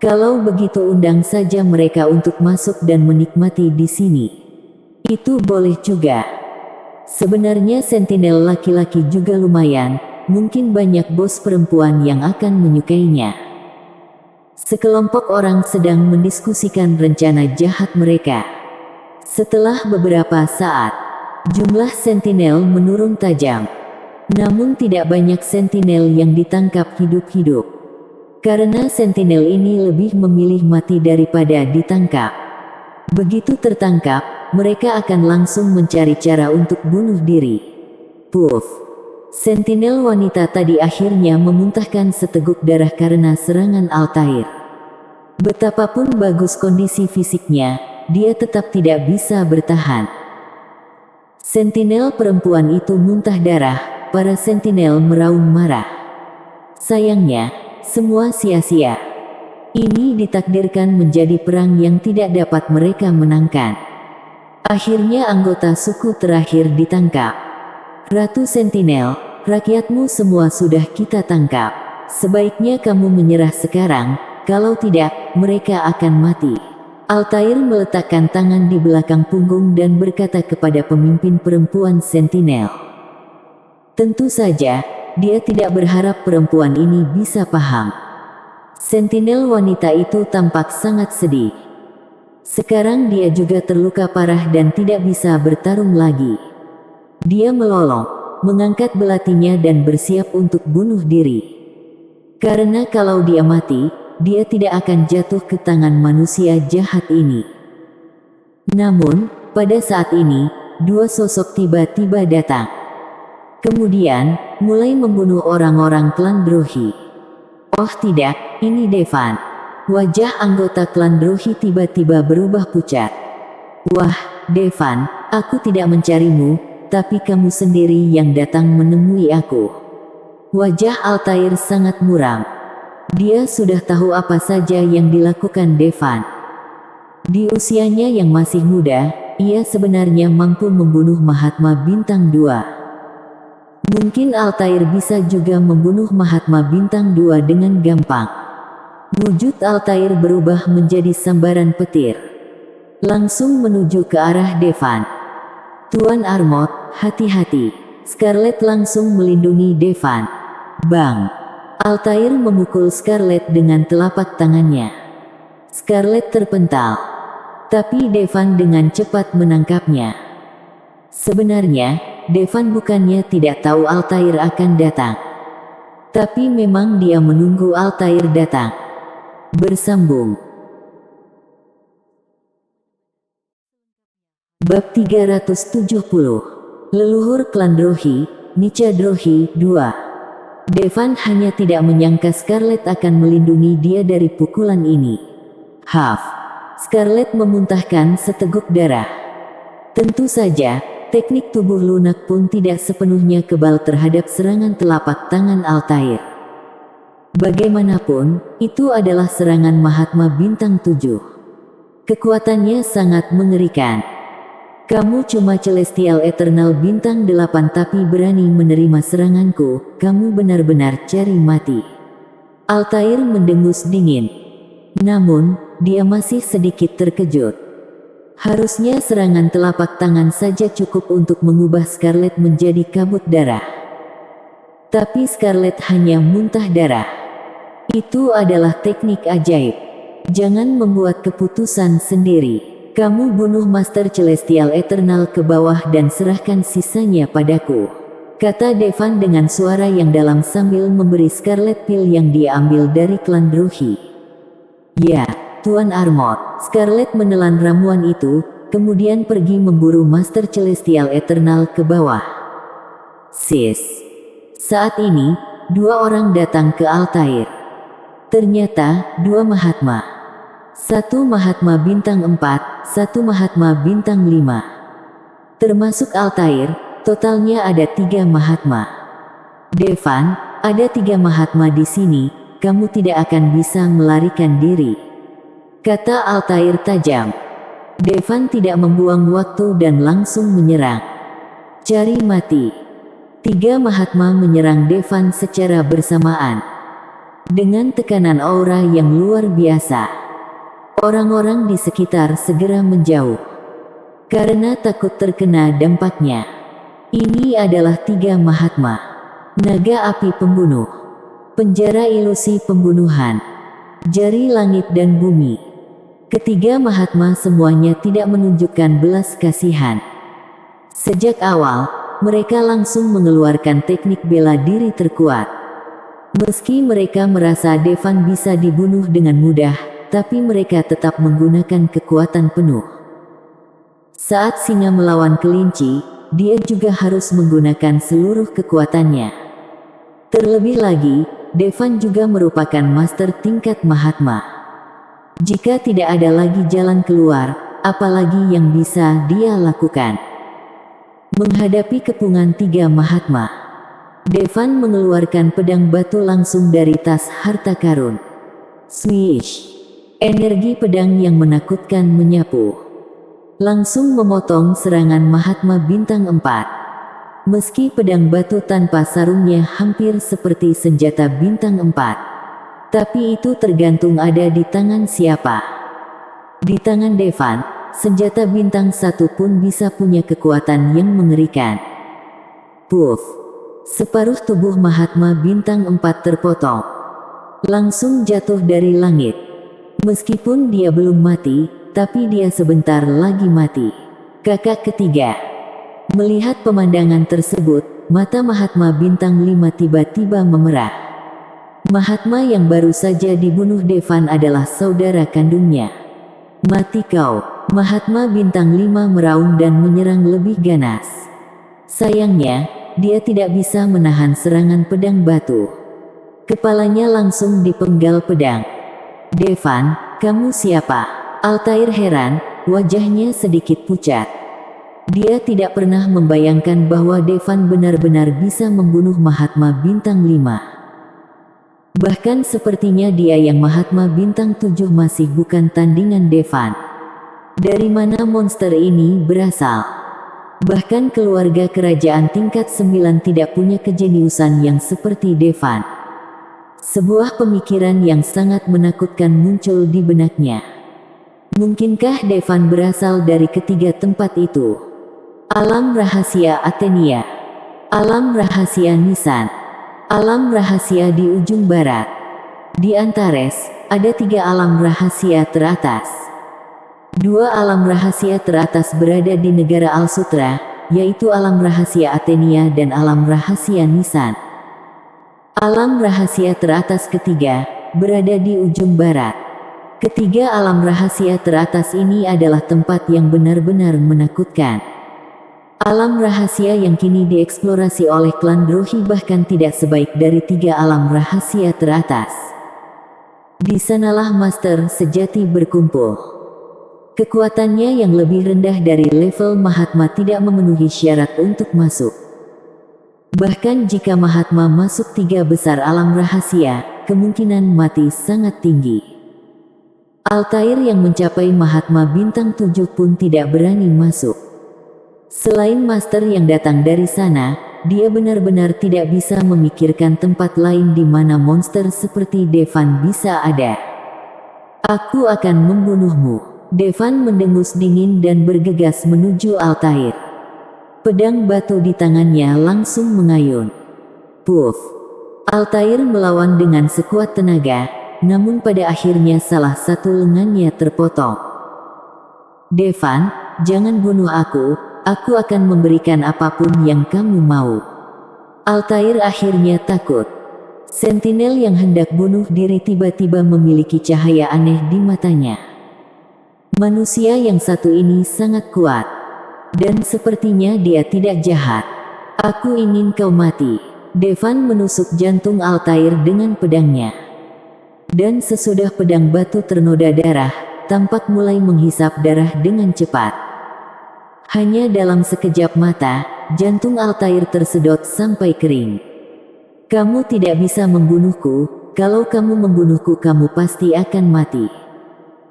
Kalau begitu undang saja mereka untuk masuk dan menikmati di sini. Itu boleh juga. Sebenarnya sentinel laki-laki juga lumayan, mungkin banyak bos perempuan yang akan menyukainya. Sekelompok orang sedang mendiskusikan rencana jahat mereka. Setelah beberapa saat, jumlah sentinel menurun tajam. Namun tidak banyak sentinel yang ditangkap hidup-hidup. Karena sentinel ini lebih memilih mati daripada ditangkap. Begitu tertangkap, mereka akan langsung mencari cara untuk bunuh diri. Puff! Sentinel wanita tadi akhirnya memuntahkan seteguk darah karena serangan Altair. Betapapun bagus kondisi fisiknya, dia tetap tidak bisa bertahan. Sentinel perempuan itu muntah darah, para sentinel meraung marah. Sayangnya, semua sia-sia. Ini ditakdirkan menjadi perang yang tidak dapat mereka menangkan. Akhirnya anggota suku terakhir ditangkap. Ratu Sentinel, rakyatmu semua sudah kita tangkap. Sebaiknya kamu menyerah sekarang, kalau tidak, mereka akan mati. Altair meletakkan tangan di belakang punggung dan berkata kepada pemimpin perempuan Sentinel. Tentu saja, dia tidak berharap perempuan ini bisa paham. Sentinel wanita itu tampak sangat sedih. Sekarang dia juga terluka parah dan tidak bisa bertarung lagi. Dia melolong, mengangkat belatinya dan bersiap untuk bunuh diri. Karena kalau dia mati, dia tidak akan jatuh ke tangan manusia jahat ini. Namun, pada saat ini, dua sosok tiba-tiba datang. Kemudian, mulai membunuh orang-orang klan Drohi. Oh tidak, ini Devan. Wajah anggota klan Drohi tiba-tiba berubah pucat. Wah, Devan, aku tidak mencarimu, tapi kamu sendiri yang datang menemui aku. Wajah Altair sangat muram. Dia sudah tahu apa saja yang dilakukan Devan. Di usianya yang masih muda, ia sebenarnya mampu membunuh Mahatma Bintang 2. Mungkin Altair bisa juga membunuh Mahatma Bintang 2 dengan gampang. Wujud Altair berubah menjadi sambaran petir. Langsung menuju ke arah Devan. Tuan Armot, hati-hati. Scarlet langsung melindungi Devan. Bang! Altair memukul Scarlet dengan telapak tangannya. Scarlet terpental. Tapi Devan dengan cepat menangkapnya. Sebenarnya, Devan bukannya tidak tahu Altair akan datang. Tapi memang dia menunggu Altair datang. Bersambung. Bab 370. Leluhur klan Drohi, Nica Drohi 2. Devan hanya tidak menyangka Scarlet akan melindungi dia dari pukulan ini. Haf. Scarlet memuntahkan seteguk darah. Tentu saja, teknik tubuh lunak pun tidak sepenuhnya kebal terhadap serangan telapak tangan Altair. Bagaimanapun, itu adalah serangan Mahatma Bintang 7. Kekuatannya sangat mengerikan. Kamu cuma Celestial Eternal Bintang 8 tapi berani menerima seranganku, kamu benar-benar cari mati. Altair mendengus dingin. Namun, dia masih sedikit terkejut. Harusnya serangan telapak tangan saja cukup untuk mengubah Scarlet menjadi kabut darah. Tapi Scarlet hanya muntah darah. Itu adalah teknik ajaib. Jangan membuat keputusan sendiri. Kamu bunuh Master Celestial Eternal ke bawah dan serahkan sisanya padaku, kata Devan dengan suara yang dalam sambil memberi Scarlet pil yang dia ambil dari klan Drohi. Ya, Tuan Armot. Scarlet menelan ramuan itu, kemudian pergi memburu Master Celestial Eternal ke bawah. Sis. Saat ini, dua orang datang ke Altair. Ternyata, dua Mahatma. Satu Mahatma Bintang 4, satu Mahatma Bintang 5. Termasuk Altair, totalnya ada 3 Mahatma. Devan, ada 3 Mahatma di sini, kamu tidak akan bisa melarikan diri, kata Altair tajam. Devan tidak membuang waktu dan langsung menyerang. Cari mati. 3 Mahatma menyerang Devan secara bersamaan. Dengan tekanan aura yang luar biasa. Orang-orang di sekitar segera menjauh. Karena takut terkena dampaknya. Ini adalah 3 Mahatma. Naga api pembunuh. Penjara ilusi pembunuhan. Jari langit dan bumi. Ketiga Mahatma semuanya tidak menunjukkan belas kasihan. Sejak awal, mereka langsung mengeluarkan teknik bela diri terkuat. Meski mereka merasa Devan bisa dibunuh dengan mudah, tapi mereka tetap menggunakan kekuatan penuh. Saat singa melawan kelinci, dia juga harus menggunakan seluruh kekuatannya. Terlebih lagi, Devan juga merupakan master tingkat Mahatma. Jika tidak ada lagi jalan keluar, apalagi yang bisa dia lakukan? Menghadapi kepungan 3 Mahatma, Devan mengeluarkan pedang batu langsung dari tas harta karun. Swish! Energi pedang yang menakutkan menyapu. Langsung memotong serangan Mahatma Bintang 4. Meski pedang batu tanpa sarungnya hampir seperti senjata Bintang 4. Tapi itu tergantung ada di tangan siapa. Di tangan Devan, senjata Bintang 1 pun bisa punya kekuatan yang mengerikan. Puff! Separuh tubuh Mahatma Bintang 4 terpotong. Langsung jatuh dari langit. Meskipun dia belum mati, tapi dia sebentar lagi mati. Kakak ketiga. Melihat pemandangan tersebut, mata Mahatma Bintang 5 tiba-tiba memerah. Mahatma yang baru saja dibunuh Devan adalah saudara kandungnya. Mati kau! Mahatma Bintang 5 meraung dan menyerang lebih ganas. Sayangnya, dia tidak bisa menahan serangan pedang batu. Kepalanya langsung dipenggal pedang. "Devan, kamu siapa?" Altair heran, wajahnya sedikit pucat. Dia tidak pernah membayangkan bahwa Devan benar-benar bisa membunuh Mahatma Bintang 5. Bahkan sepertinya dia yang Mahatma Bintang 7 masih bukan tandingan Devan. Dari mana monster ini berasal? Bahkan keluarga kerajaan tingkat 9 tidak punya kejeniusan yang seperti Devan. Sebuah pemikiran yang sangat menakutkan muncul di benaknya. Mungkinkah Devan berasal dari ketiga tempat itu? Alam rahasia Athenia, alam rahasia Nisan, alam rahasia di ujung barat. Di Antares, ada 3 alam rahasia teratas. 2 alam rahasia teratas berada di negara Al-Sutra, yaitu alam rahasia Athenia dan alam rahasia Nisan. Alam rahasia teratas ketiga, berada di ujung barat. Ketiga alam rahasia teratas ini adalah tempat yang benar-benar menakutkan. Alam rahasia yang kini dieksplorasi oleh klan Drohi bahkan tidak sebaik dari 3 alam rahasia teratas. Di sanalah master sejati berkumpul. Kekuatannya yang lebih rendah dari level Mahatma tidak memenuhi syarat untuk masuk. Bahkan jika Mahatma masuk 3 besar alam rahasia, kemungkinan mati sangat tinggi. Altair yang mencapai Mahatma Bintang 7 pun tidak berani masuk. Selain master yang datang dari sana, dia benar-benar tidak bisa memikirkan tempat lain di mana monster seperti Devan bisa ada. "Aku akan membunuhmu." Devan mendengus dingin dan bergegas menuju Altair. Pedang batu di tangannya langsung mengayun. Puff! Altair melawan dengan sekuat tenaga, namun pada akhirnya salah satu lengannya terpotong. "Devan, jangan bunuh aku akan memberikan apapun yang kamu mau." Altair akhirnya takut. Sentinel yang hendak bunuh diri tiba-tiba memiliki cahaya aneh di matanya. Manusia yang satu ini sangat kuat. Dan sepertinya dia tidak jahat. "Aku ingin kau mati." Devan menusuk jantung Altair dengan pedangnya. Dan sesudah pedang batu ternoda darah, tampak mulai menghisap darah dengan cepat. Hanya dalam sekejap mata, jantung Altair tersedot sampai kering. "Kamu tidak bisa membunuhku. Kalau kamu membunuhku kamu pasti akan mati."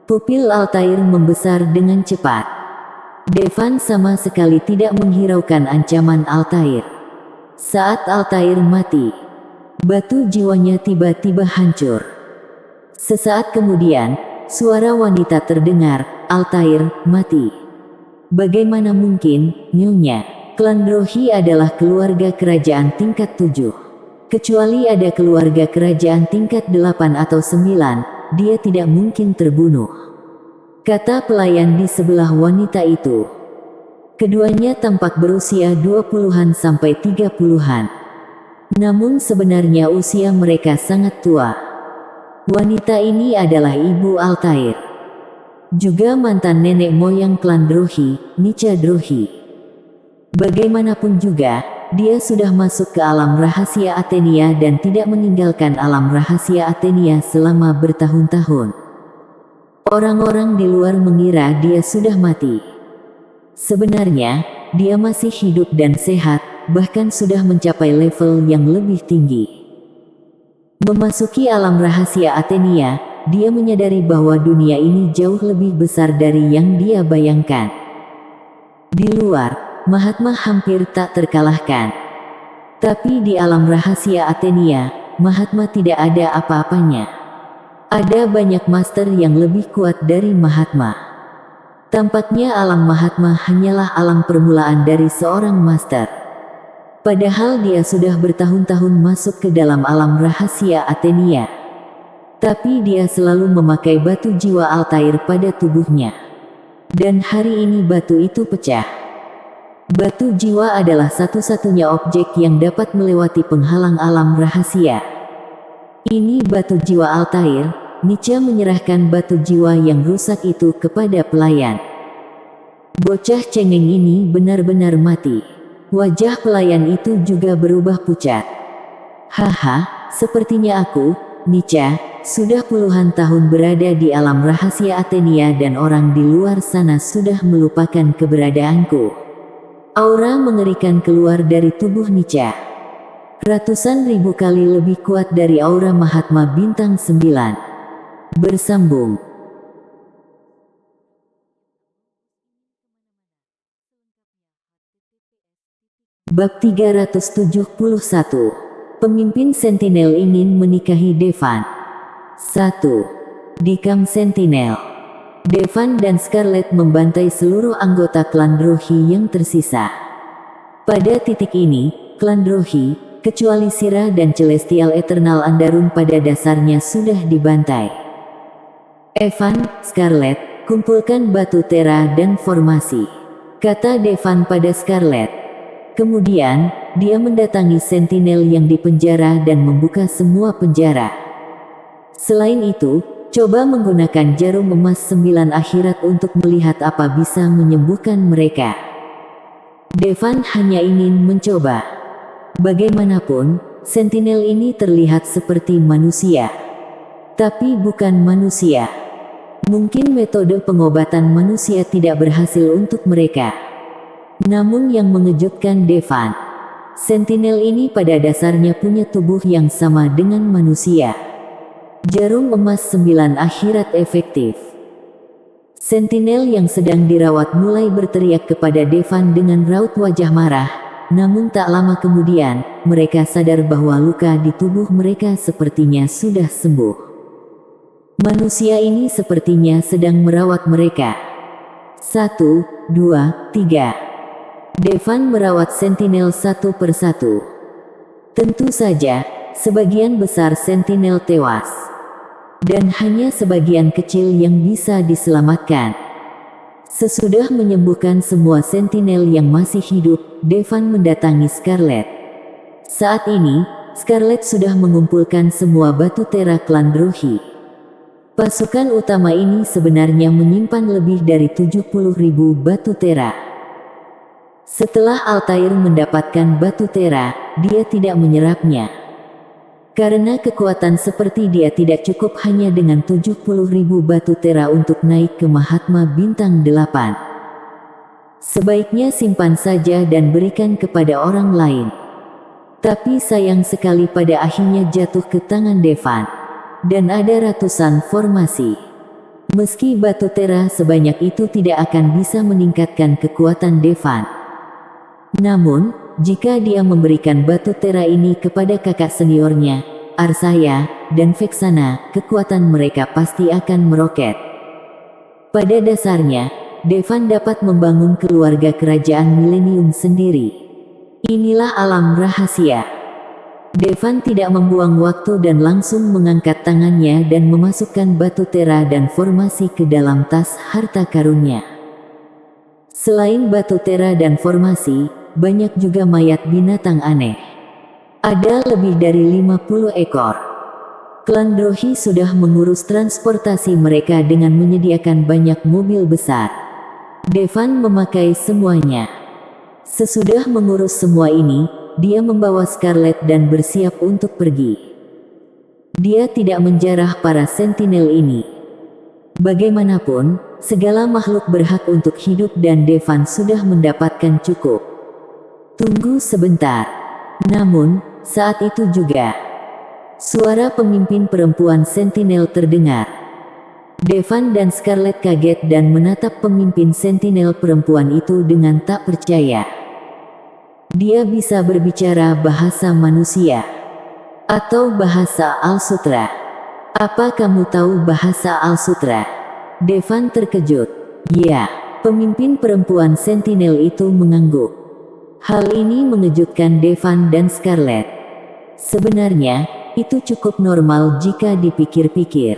Pupil Altair membesar dengan cepat. Devan sama sekali tidak menghiraukan ancaman Altair. Saat Altair mati, batu jiwanya tiba-tiba hancur. Sesaat kemudian, suara wanita terdengar, "Altair, mati." "Bagaimana mungkin, Nyonya? Klan Drohi adalah keluarga kerajaan tingkat 7. Kecuali ada keluarga kerajaan tingkat 8 atau 9, dia tidak mungkin terbunuh," kata pelayan di sebelah wanita itu. Keduanya tampak berusia 20-an sampai 30-an. Namun sebenarnya usia mereka sangat tua. Wanita ini adalah ibu Altair. Juga mantan nenek moyang klan Drohi, Nica Drohi. Bagaimanapun juga, dia sudah masuk ke alam rahasia Athenia dan tidak meninggalkan alam rahasia Athenia selama bertahun-tahun. Orang-orang di luar mengira dia sudah mati. Sebenarnya, dia masih hidup dan sehat, bahkan sudah mencapai level yang lebih tinggi. Memasuki alam rahasia Athenia, dia menyadari bahwa dunia ini jauh lebih besar dari yang dia bayangkan. Di luar, Mahatma hampir tak terkalahkan. Tapi di alam rahasia Athenia, Mahatma tidak ada apa-apanya. Ada banyak master yang lebih kuat dari Mahatma. Tampaknya alam Mahatma hanyalah alam permulaan dari seorang master. Padahal dia sudah bertahun-tahun masuk ke dalam alam rahasia Athenia. Tapi dia selalu memakai batu jiwa Altair pada tubuhnya. Dan hari ini batu itu pecah. Batu jiwa adalah satu-satunya objek yang dapat melewati penghalang alam rahasia. Ini batu jiwa Altair. Nica menyerahkan batu jiwa yang rusak itu kepada pelayan. Bocah cengeng ini benar-benar mati. Wajah pelayan itu juga berubah pucat. "Haha, sepertinya aku, Nica, sudah puluhan tahun berada di alam rahasia Athenia dan orang di luar sana sudah melupakan keberadaanku. Aura mengerikan keluar dari tubuh Nica. Ratusan ribu kali lebih kuat dari aura Mahatma Bintang 9. Bersambung. Bab 371. Pemimpin Sentinel ingin menikahi Devan. 1. Di kamp Sentinel, Devan dan Scarlet membantai seluruh anggota klan Drohi yang tersisa. Pada titik ini, klan Drohi, kecuali Sira dan Celestial Eternal Andarun pada dasarnya sudah dibantai. Evan, Scarlet, kumpulkan batu tera dan formasi, kata Devan pada Scarlet. Kemudian, dia mendatangi Sentinel yang dipenjara dan membuka semua penjara. Selain itu, coba menggunakan jarum emas 9 akhirat untuk melihat apa bisa menyembuhkan mereka. Devan hanya ingin mencoba. Bagaimanapun, Sentinel ini terlihat seperti manusia. Tapi bukan manusia. Mungkin metode pengobatan manusia tidak berhasil untuk mereka. Namun yang mengejutkan Devan, Sentinel ini pada dasarnya punya tubuh yang sama dengan manusia. Jarum emas 9 akhirat efektif. Sentinel yang sedang dirawat mulai berteriak kepada Devan dengan raut wajah marah, namun tak lama kemudian, mereka sadar bahwa luka di tubuh mereka sepertinya sudah sembuh. Manusia ini sepertinya sedang merawat mereka. 1, 2, 3. Devan merawat Sentinel satu persatu. Tentu saja, sebagian besar Sentinel tewas. Dan hanya sebagian kecil yang bisa diselamatkan. Sesudah menyembuhkan semua Sentinel yang masih hidup, Devan mendatangi Scarlet. Saat ini, Scarlet sudah mengumpulkan semua batu tera klan Drohi. Pasukan utama ini sebenarnya menyimpan lebih dari 70.000 batu tera. Setelah Altair mendapatkan batu tera, dia tidak menyerapnya. Karena kekuatan seperti dia tidak cukup hanya dengan 70.000 batu tera untuk naik ke Mahatma Bintang 8. Sebaiknya simpan saja dan berikan kepada orang lain. Tapi sayang sekali pada akhirnya jatuh ke tangan Devan. Dan ada ratusan formasi. Meski batu tera sebanyak itu tidak akan bisa meningkatkan kekuatan Devan. Namun, jika dia memberikan batu tera ini kepada kakak seniornya, Arsaya, dan Vexana, kekuatan mereka pasti akan meroket. Pada dasarnya, Devan dapat membangun keluarga kerajaan milenium sendiri. Inilah alam rahasia. Devan tidak membuang waktu dan langsung mengangkat tangannya dan memasukkan batu tera dan formasi ke dalam tas harta karunnya. Selain batu tera dan formasi, banyak juga mayat binatang aneh. Ada lebih dari 50 ekor. Klan Drohi sudah mengurus transportasi mereka dengan menyediakan banyak mobil besar. Devan memakai semuanya. Sesudah mengurus semua ini, dia membawa Scarlet dan bersiap untuk pergi. Dia tidak menjarah para Sentinel ini. Bagaimanapun, segala makhluk berhak untuk hidup dan Devan sudah mendapatkan cukup. Tunggu sebentar. Namun, saat itu juga, suara pemimpin perempuan Sentinel terdengar. Devan dan Scarlet kaget dan menatap pemimpin Sentinel perempuan itu dengan tak percaya. Dia bisa berbicara bahasa manusia atau bahasa Al-Sutra. Apa kamu tahu bahasa Al-Sutra? Devan terkejut. Ya, pemimpin perempuan Sentinel itu mengangguk. Hal ini mengejutkan Devan dan Scarlet. Sebenarnya, itu cukup normal jika dipikir-pikir.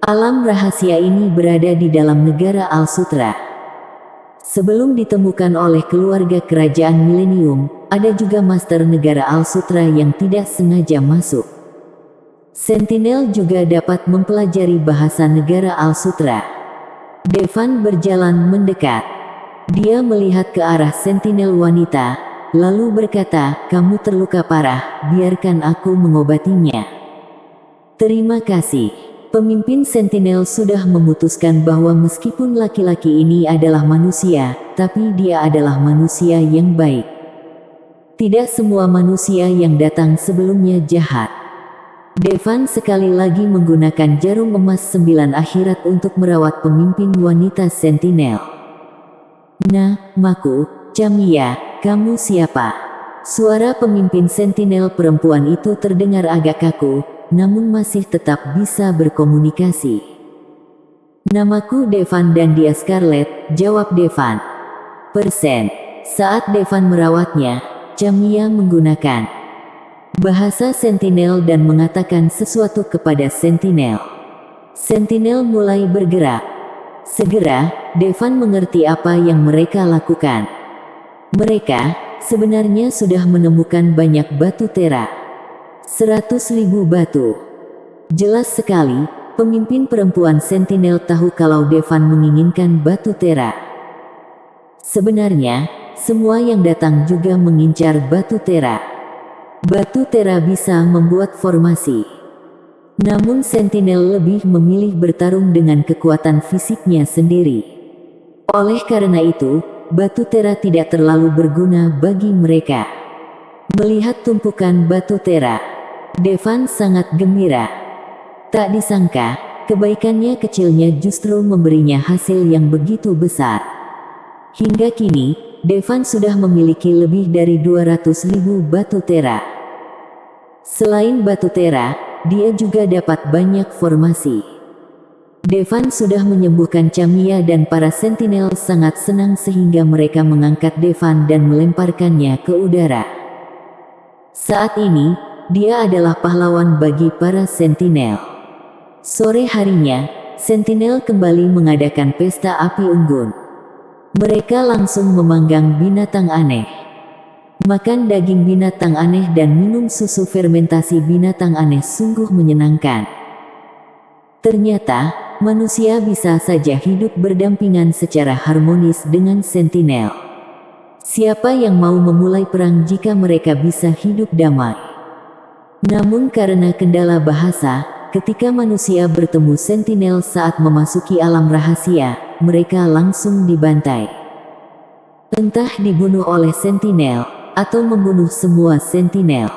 Alam rahasia ini berada di dalam negara Al-Sutra. Sebelum ditemukan oleh keluarga kerajaan milenium, ada juga master negara Al-Sutra yang tidak sengaja masuk. Sentinel juga dapat mempelajari bahasa negara Al-Sutra. Devan berjalan mendekat. Dia melihat ke arah Sentinel wanita, lalu berkata, "Kamu terluka parah, biarkan aku mengobatinya." Terima kasih. Pemimpin Sentinel sudah memutuskan bahwa meskipun laki-laki ini adalah manusia, tapi dia adalah manusia yang baik. Tidak semua manusia yang datang sebelumnya jahat. Devan sekali lagi menggunakan jarum emas 9 akhirat untuk merawat pemimpin wanita Sentinel. Nah, Maku, Camia, kamu siapa? Suara pemimpin Sentinel perempuan itu terdengar agak kaku, namun masih tetap bisa berkomunikasi. Namaku Devan dan dia Scarlet, jawab Devan. Saat Devan merawatnya, Camia menggunakan bahasa Sentinel dan mengatakan sesuatu kepada Sentinel. Sentinel mulai bergerak. Segera, Devan mengerti apa yang mereka lakukan. Mereka sebenarnya sudah menemukan banyak batu tera. 100.000 batu. Jelas sekali, pemimpin perempuan Sentinel tahu kalau Devan menginginkan batu tera. Sebenarnya, semua yang datang juga mengincar batu tera. Batu tera bisa membuat formasi. Namun Sentinel lebih memilih bertarung dengan kekuatan fisiknya sendiri. Oleh karena itu, batu tera tidak terlalu berguna bagi mereka. Melihat tumpukan batu tera, Devan sangat gembira. Tak disangka, kebaikannya kecilnya justru memberinya hasil yang begitu besar. Hingga kini, Devan sudah memiliki lebih dari 200.000 batu tera. Selain batu tera, dia juga dapat banyak formasi. Devan sudah menyembuhkan Camia dan para Sentinel sangat senang sehingga mereka mengangkat Devan dan melemparkannya ke udara. Saat ini, dia adalah pahlawan bagi para Sentinel. Sore harinya, Sentinel kembali mengadakan pesta api unggun. Mereka langsung memanggang binatang aneh. Makan daging binatang aneh dan minum susu fermentasi binatang aneh sungguh menyenangkan. Ternyata, manusia bisa saja hidup berdampingan secara harmonis dengan Sentinel. Siapa yang mau memulai perang jika mereka bisa hidup damai? Namun karena kendala bahasa, ketika manusia bertemu Sentinel saat memasuki alam rahasia, mereka langsung dibantai. Entah dibunuh oleh Sentinel, atau membunuh semua Sentinel.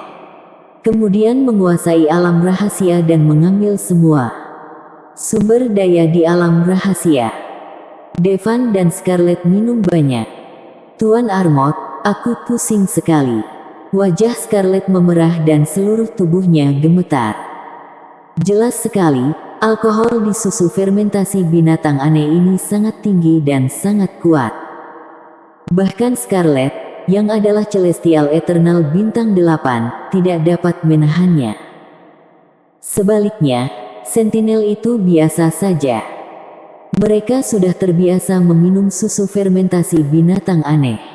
Kemudian menguasai alam rahasia dan mengambil semua sumber daya di alam rahasia. Devan dan Scarlet minum banyak. Tuan Armot, aku pusing sekali. Wajah Scarlet memerah dan seluruh tubuhnya gemetar. Jelas sekali, alkohol di susu fermentasi binatang aneh ini sangat tinggi dan sangat kuat. Bahkan Scarlet, yang adalah Celestial Eternal bintang 8, tidak dapat menahannya. Sebaliknya, Sentinel itu biasa saja. Mereka sudah terbiasa meminum susu fermentasi binatang aneh.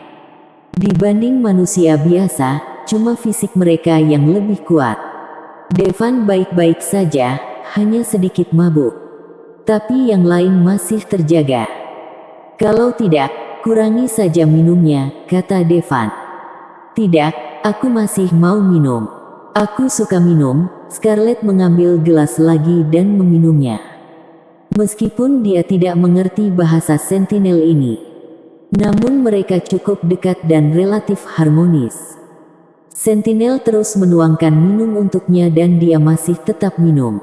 Dibanding manusia biasa, cuma fisik mereka yang lebih kuat. Devan baik-baik saja, hanya sedikit mabuk. Tapi yang lain masih terjaga. Kalau tidak, kurangi saja minumnya, kata Devan. Tidak, aku masih mau minum. Aku suka minum. Scarlet mengambil gelas lagi dan meminumnya. Meskipun dia tidak mengerti bahasa Sentinel ini, namun mereka cukup dekat dan relatif harmonis. Sentinel terus menuangkan minum untuknya dan dia masih tetap minum.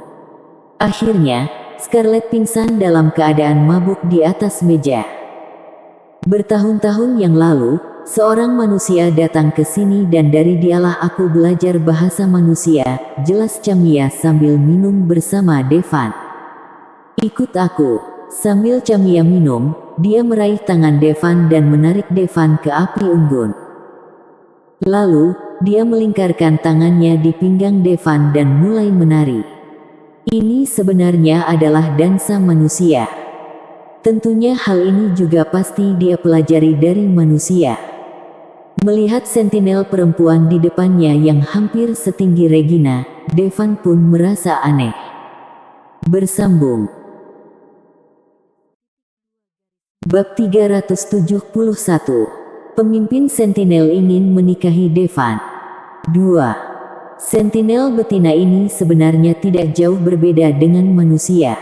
Akhirnya, Scarlet pingsan dalam keadaan mabuk di atas meja. Bertahun-tahun yang lalu, seorang manusia datang ke sini dan dari dialah aku belajar bahasa manusia, jelas Camia sambil minum bersama Devan. Ikut aku. Sambil Camia minum, dia meraih tangan Devan dan menarik Devan ke api unggun. Lalu, dia melingkarkan tangannya di pinggang Devan dan mulai menari. Ini sebenarnya adalah dansa manusia. Tentunya hal ini juga pasti dia pelajari dari manusia. Melihat Sentinel perempuan di depannya yang hampir setinggi Regina, Devan pun merasa aneh. Bersambung. Bab 371. Pemimpin Sentinel ingin menikahi Devan. 2. Sentinel betina ini sebenarnya tidak jauh berbeda dengan manusia.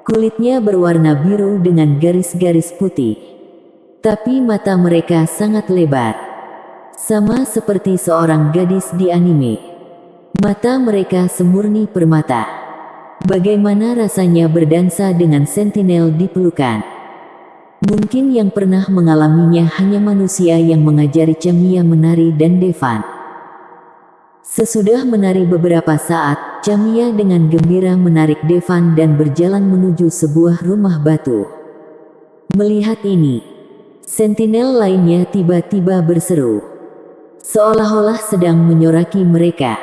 Kulitnya berwarna biru dengan garis-garis putih. Tapi mata mereka sangat lebar. Sama seperti seorang gadis di anime. Mata mereka semurni permata. Bagaimana rasanya berdansa dengan sentinel di pelukan? Mungkin yang pernah mengalaminya hanya manusia yang mengajari Chamiya menari dan Devan. Sesudah menari beberapa saat, Chamiya dengan gembira menarik Devan dan berjalan menuju sebuah rumah batu. Melihat ini, sentinel lainnya tiba-tiba berseru, seolah-olah sedang menyoraki mereka.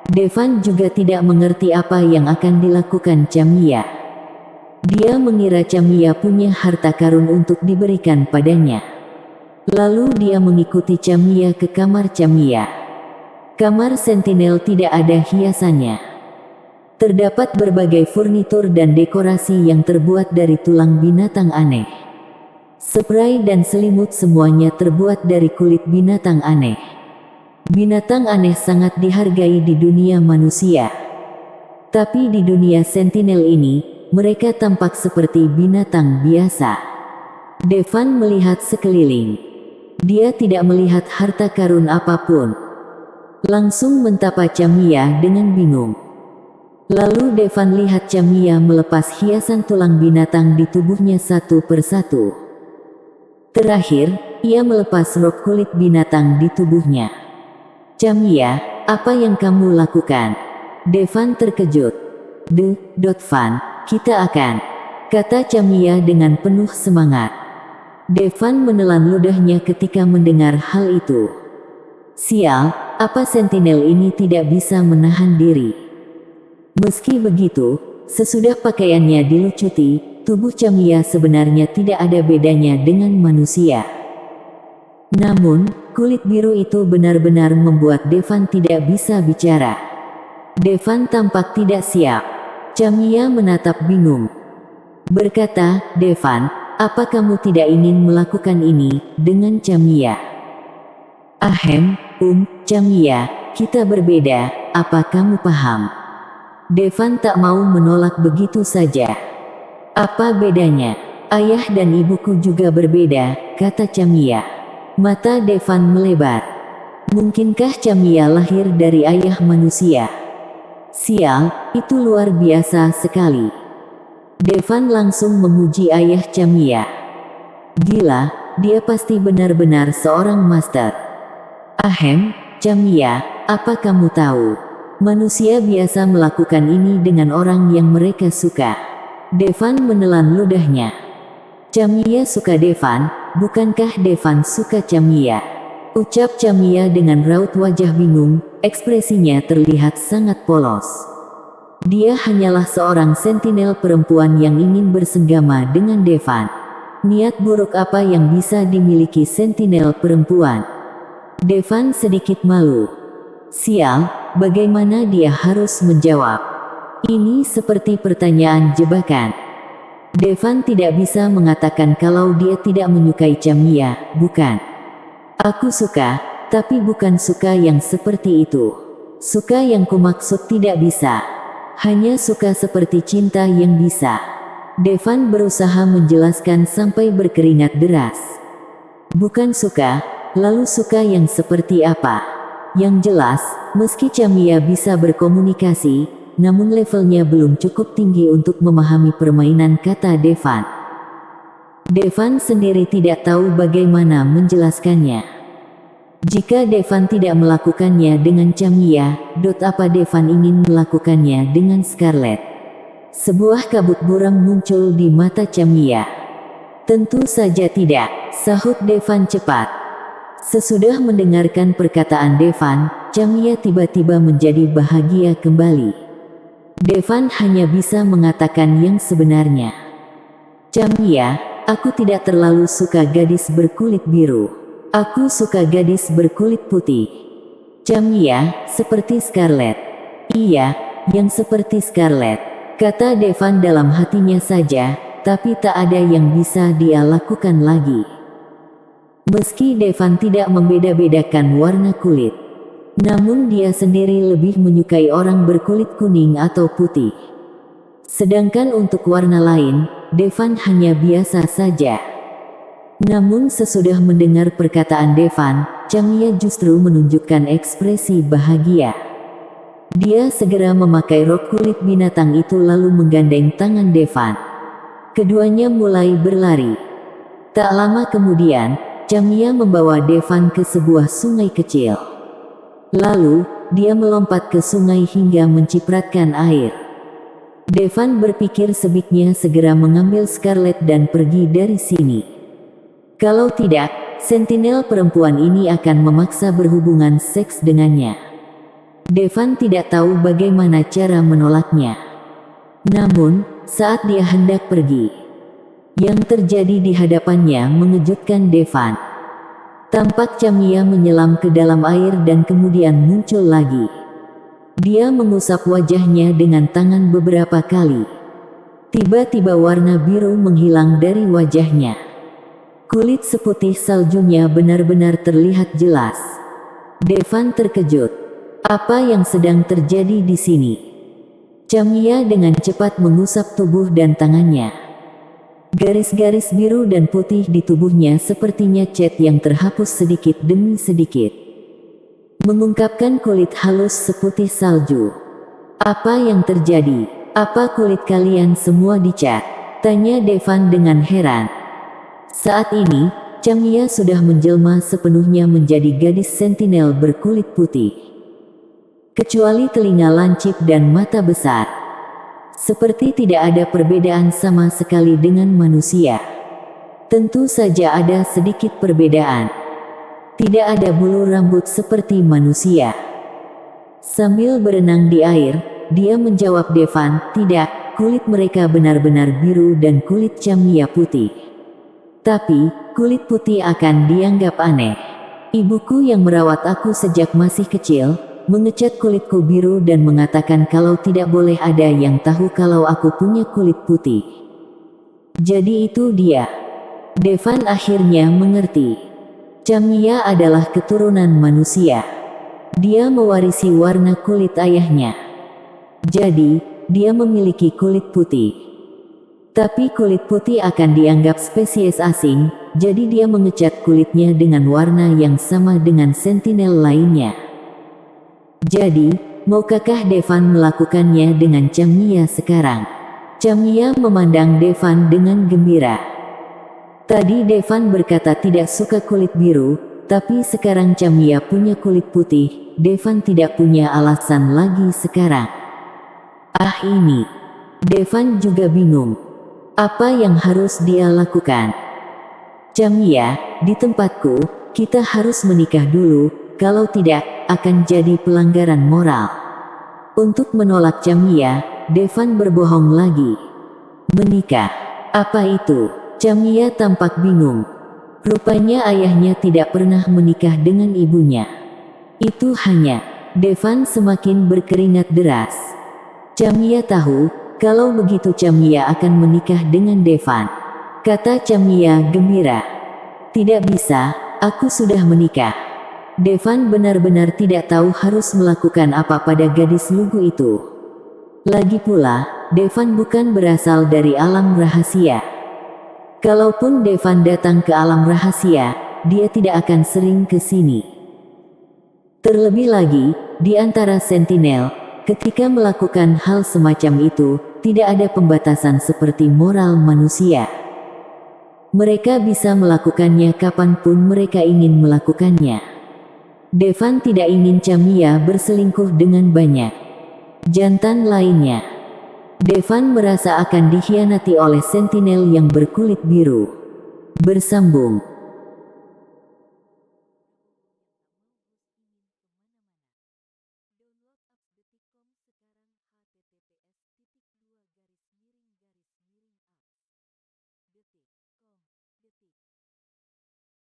Devan juga tidak mengerti apa yang akan dilakukan Chamiya. Dia mengira Chamiya punya harta karun untuk diberikan padanya. Lalu dia mengikuti Chamiya ke kamar Chamiya. Kamar sentinel tidak ada hiasannya. Terdapat berbagai furnitur dan dekorasi yang terbuat dari tulang binatang aneh. Spray dan selimut semuanya terbuat dari kulit binatang aneh. Binatang aneh sangat dihargai di dunia manusia. Tapi di dunia sentinel ini, mereka tampak seperti binatang biasa. Devan melihat sekeliling. Dia tidak melihat harta karun apapun. Langsung mentapa Chamiya dengan bingung. Lalu Devan lihat Chamiya melepas hiasan tulang binatang di tubuhnya satu persatu. Terakhir, ia melepas rok kulit binatang di tubuhnya. Chamiya, apa yang kamu lakukan? Devan terkejut. Van, kita akan, kata Chamiya dengan penuh semangat. Devan menelan ludahnya ketika mendengar hal itu. Sial, apa sentinel ini tidak bisa menahan diri. Meski begitu, sesudah pakaiannya dilucuti, tubuh Chamiya sebenarnya tidak ada bedanya dengan manusia. Namun, kulit biru itu benar-benar membuat Devan tidak bisa bicara. Devan tampak tidak siap. Chamiya menatap bingung. Berkata, Devan, apa kamu tidak ingin melakukan ini dengan Chamiya? Ahem, Chamiya, kita berbeda, apa kamu paham? Devan tak mau menolak begitu saja. Apa bedanya? Ayah dan ibuku juga berbeda, kata Chamiya. Mata Devan melebar. Mungkinkah Chamiya lahir dari ayah manusia? Sial, itu luar biasa sekali. Devan langsung memuji ayah Chamiya. Gila, dia pasti benar-benar seorang master. Ahem, Chamiya, apa kamu tahu? Manusia biasa melakukan ini dengan orang yang mereka suka. Devan menelan ludahnya. Chamiya suka Devan, bukankah Devan suka Chamiya? Ucap Chamiya dengan raut wajah bingung, ekspresinya terlihat sangat polos. Dia hanyalah seorang sentinel perempuan yang ingin bersenggama dengan Devan. Niat buruk apa yang bisa dimiliki sentinel perempuan? Devan sedikit malu. Sial, bagaimana dia harus menjawab? Ini seperti pertanyaan jebakan. Devan tidak bisa mengatakan kalau dia tidak menyukai Chamiya, bukan? Aku suka, tapi bukan suka yang seperti itu. Suka yang kumaksud tidak bisa. Hanya suka seperti cinta yang bisa. Devan berusaha menjelaskan sampai berkeringat deras. Bukan suka, lalu suka yang seperti apa? Yang jelas, meski Chamiya bisa berkomunikasi, namun levelnya belum cukup tinggi untuk memahami permainan kata Devan. Devan sendiri tidak tahu bagaimana menjelaskannya. Jika Devan tidak melakukannya dengan Chamiya, apa Devan ingin melakukannya dengan Scarlet? Sebuah kabut buram muncul di mata Chamiya. Tentu saja tidak, sahut Devan cepat. Sesudah mendengarkan perkataan Devan, Chamiya tiba-tiba menjadi bahagia kembali. Devan hanya bisa mengatakan yang sebenarnya. Chamiya, aku tidak terlalu suka gadis berkulit biru. Aku suka gadis berkulit putih. Chamiya, seperti Scarlet. Iya, yang seperti Scarlet, kata Devan dalam hatinya saja, tapi tak ada yang bisa dia lakukan lagi. Meski Devan tidak membeda-bedakan warna kulit, Namun dia sendiri lebih menyukai orang berkulit kuning atau putih. Sedangkan untuk warna lain, Devan hanya biasa saja. Namun sesudah mendengar perkataan Devan, Changya justru menunjukkan ekspresi bahagia. Dia segera memakai rok kulit binatang itu lalu menggandeng tangan Devan. Keduanya mulai berlari. Tak lama kemudian, Changya membawa Devan ke sebuah sungai kecil. Lalu, dia melompat ke sungai hingga mencipratkan air. Devan berpikir sebiknya segera mengambil Scarlett dan pergi dari sini. Kalau tidak, sentinel perempuan ini akan memaksa berhubungan seks dengannya. Devan tidak tahu bagaimana cara menolaknya. Namun, saat dia hendak pergi, yang terjadi di hadapannya mengejutkan Devan. Tampak Changya menyelam ke dalam air dan kemudian muncul lagi. Dia mengusap wajahnya dengan tangan beberapa kali. Tiba-tiba warna biru menghilang dari wajahnya. Kulit seputih saljunya benar-benar terlihat jelas. Devan terkejut. Apa yang sedang terjadi di sini? Changya dengan cepat mengusap tubuh dan tangannya. Garis-garis biru dan putih di tubuhnya sepertinya cat yang terhapus sedikit demi sedikit, mengungkapkan kulit halus seputih salju. Apa yang terjadi? Apa kulit kalian semua dicat? Tanya Devan dengan heran. Saat ini, Changya sudah menjelma sepenuhnya menjadi gadis sentinel berkulit putih. Kecuali telinga lancip dan mata besar. Seperti tidak ada perbedaan sama sekali dengan manusia. Tentu saja ada sedikit perbedaan. Tidak ada bulu rambut seperti manusia. Sambil berenang di air, dia menjawab Devan, tidak, kulit mereka benar-benar biru dan kulit Changya putih. Tapi, kulit putih akan dianggap aneh. Ibuku yang merawat aku sejak masih kecil, mengecat kulitku biru dan mengatakan kalau tidak boleh ada yang tahu kalau aku punya kulit putih. Jadi itu dia. Devan akhirnya mengerti. Changya adalah keturunan manusia. Dia mewarisi warna kulit ayahnya. Jadi, dia memiliki kulit putih. Tapi kulit putih akan dianggap spesies asing, jadi dia mengecat kulitnya dengan warna yang sama dengan sentinel lainnya. Jadi, maukah Devan melakukannya dengan Changya sekarang? Changya memandang Devan dengan gembira. Tadi Devan berkata tidak suka kulit biru, tapi sekarang Changya punya kulit putih, Devan tidak punya alasan lagi sekarang. Ah ini. Devan juga bingung. Apa yang harus dia lakukan? Changya, di tempatku, kita harus menikah dulu. Kalau tidak, akan jadi pelanggaran moral. Untuk menolak Changya, Devan berbohong lagi. Menikah? Apa itu? Changya tampak bingung. Rupanya ayahnya tidak pernah menikah dengan ibunya. Itu hanya. Devan semakin berkeringat deras. Changya tahu, kalau begitu Changya akan menikah dengan Devan. Kata Changya gembira. Tidak bisa, aku sudah menikah. Devan benar-benar tidak tahu harus melakukan apa pada gadis lugu itu. Lagi pula, Devan bukan berasal dari alam rahasia. Kalaupun Devan datang ke alam rahasia, dia tidak akan sering ke sini. Terlebih lagi, di antara sentinel, ketika melakukan hal semacam itu, tidak ada pembatasan seperti moral manusia. Mereka bisa melakukannya kapanpun mereka ingin melakukannya. Devan tidak ingin Changya berselingkuh dengan banyak jantan lainnya. Devan merasa akan dikhianati oleh sentinel yang berkulit biru. Bersambung.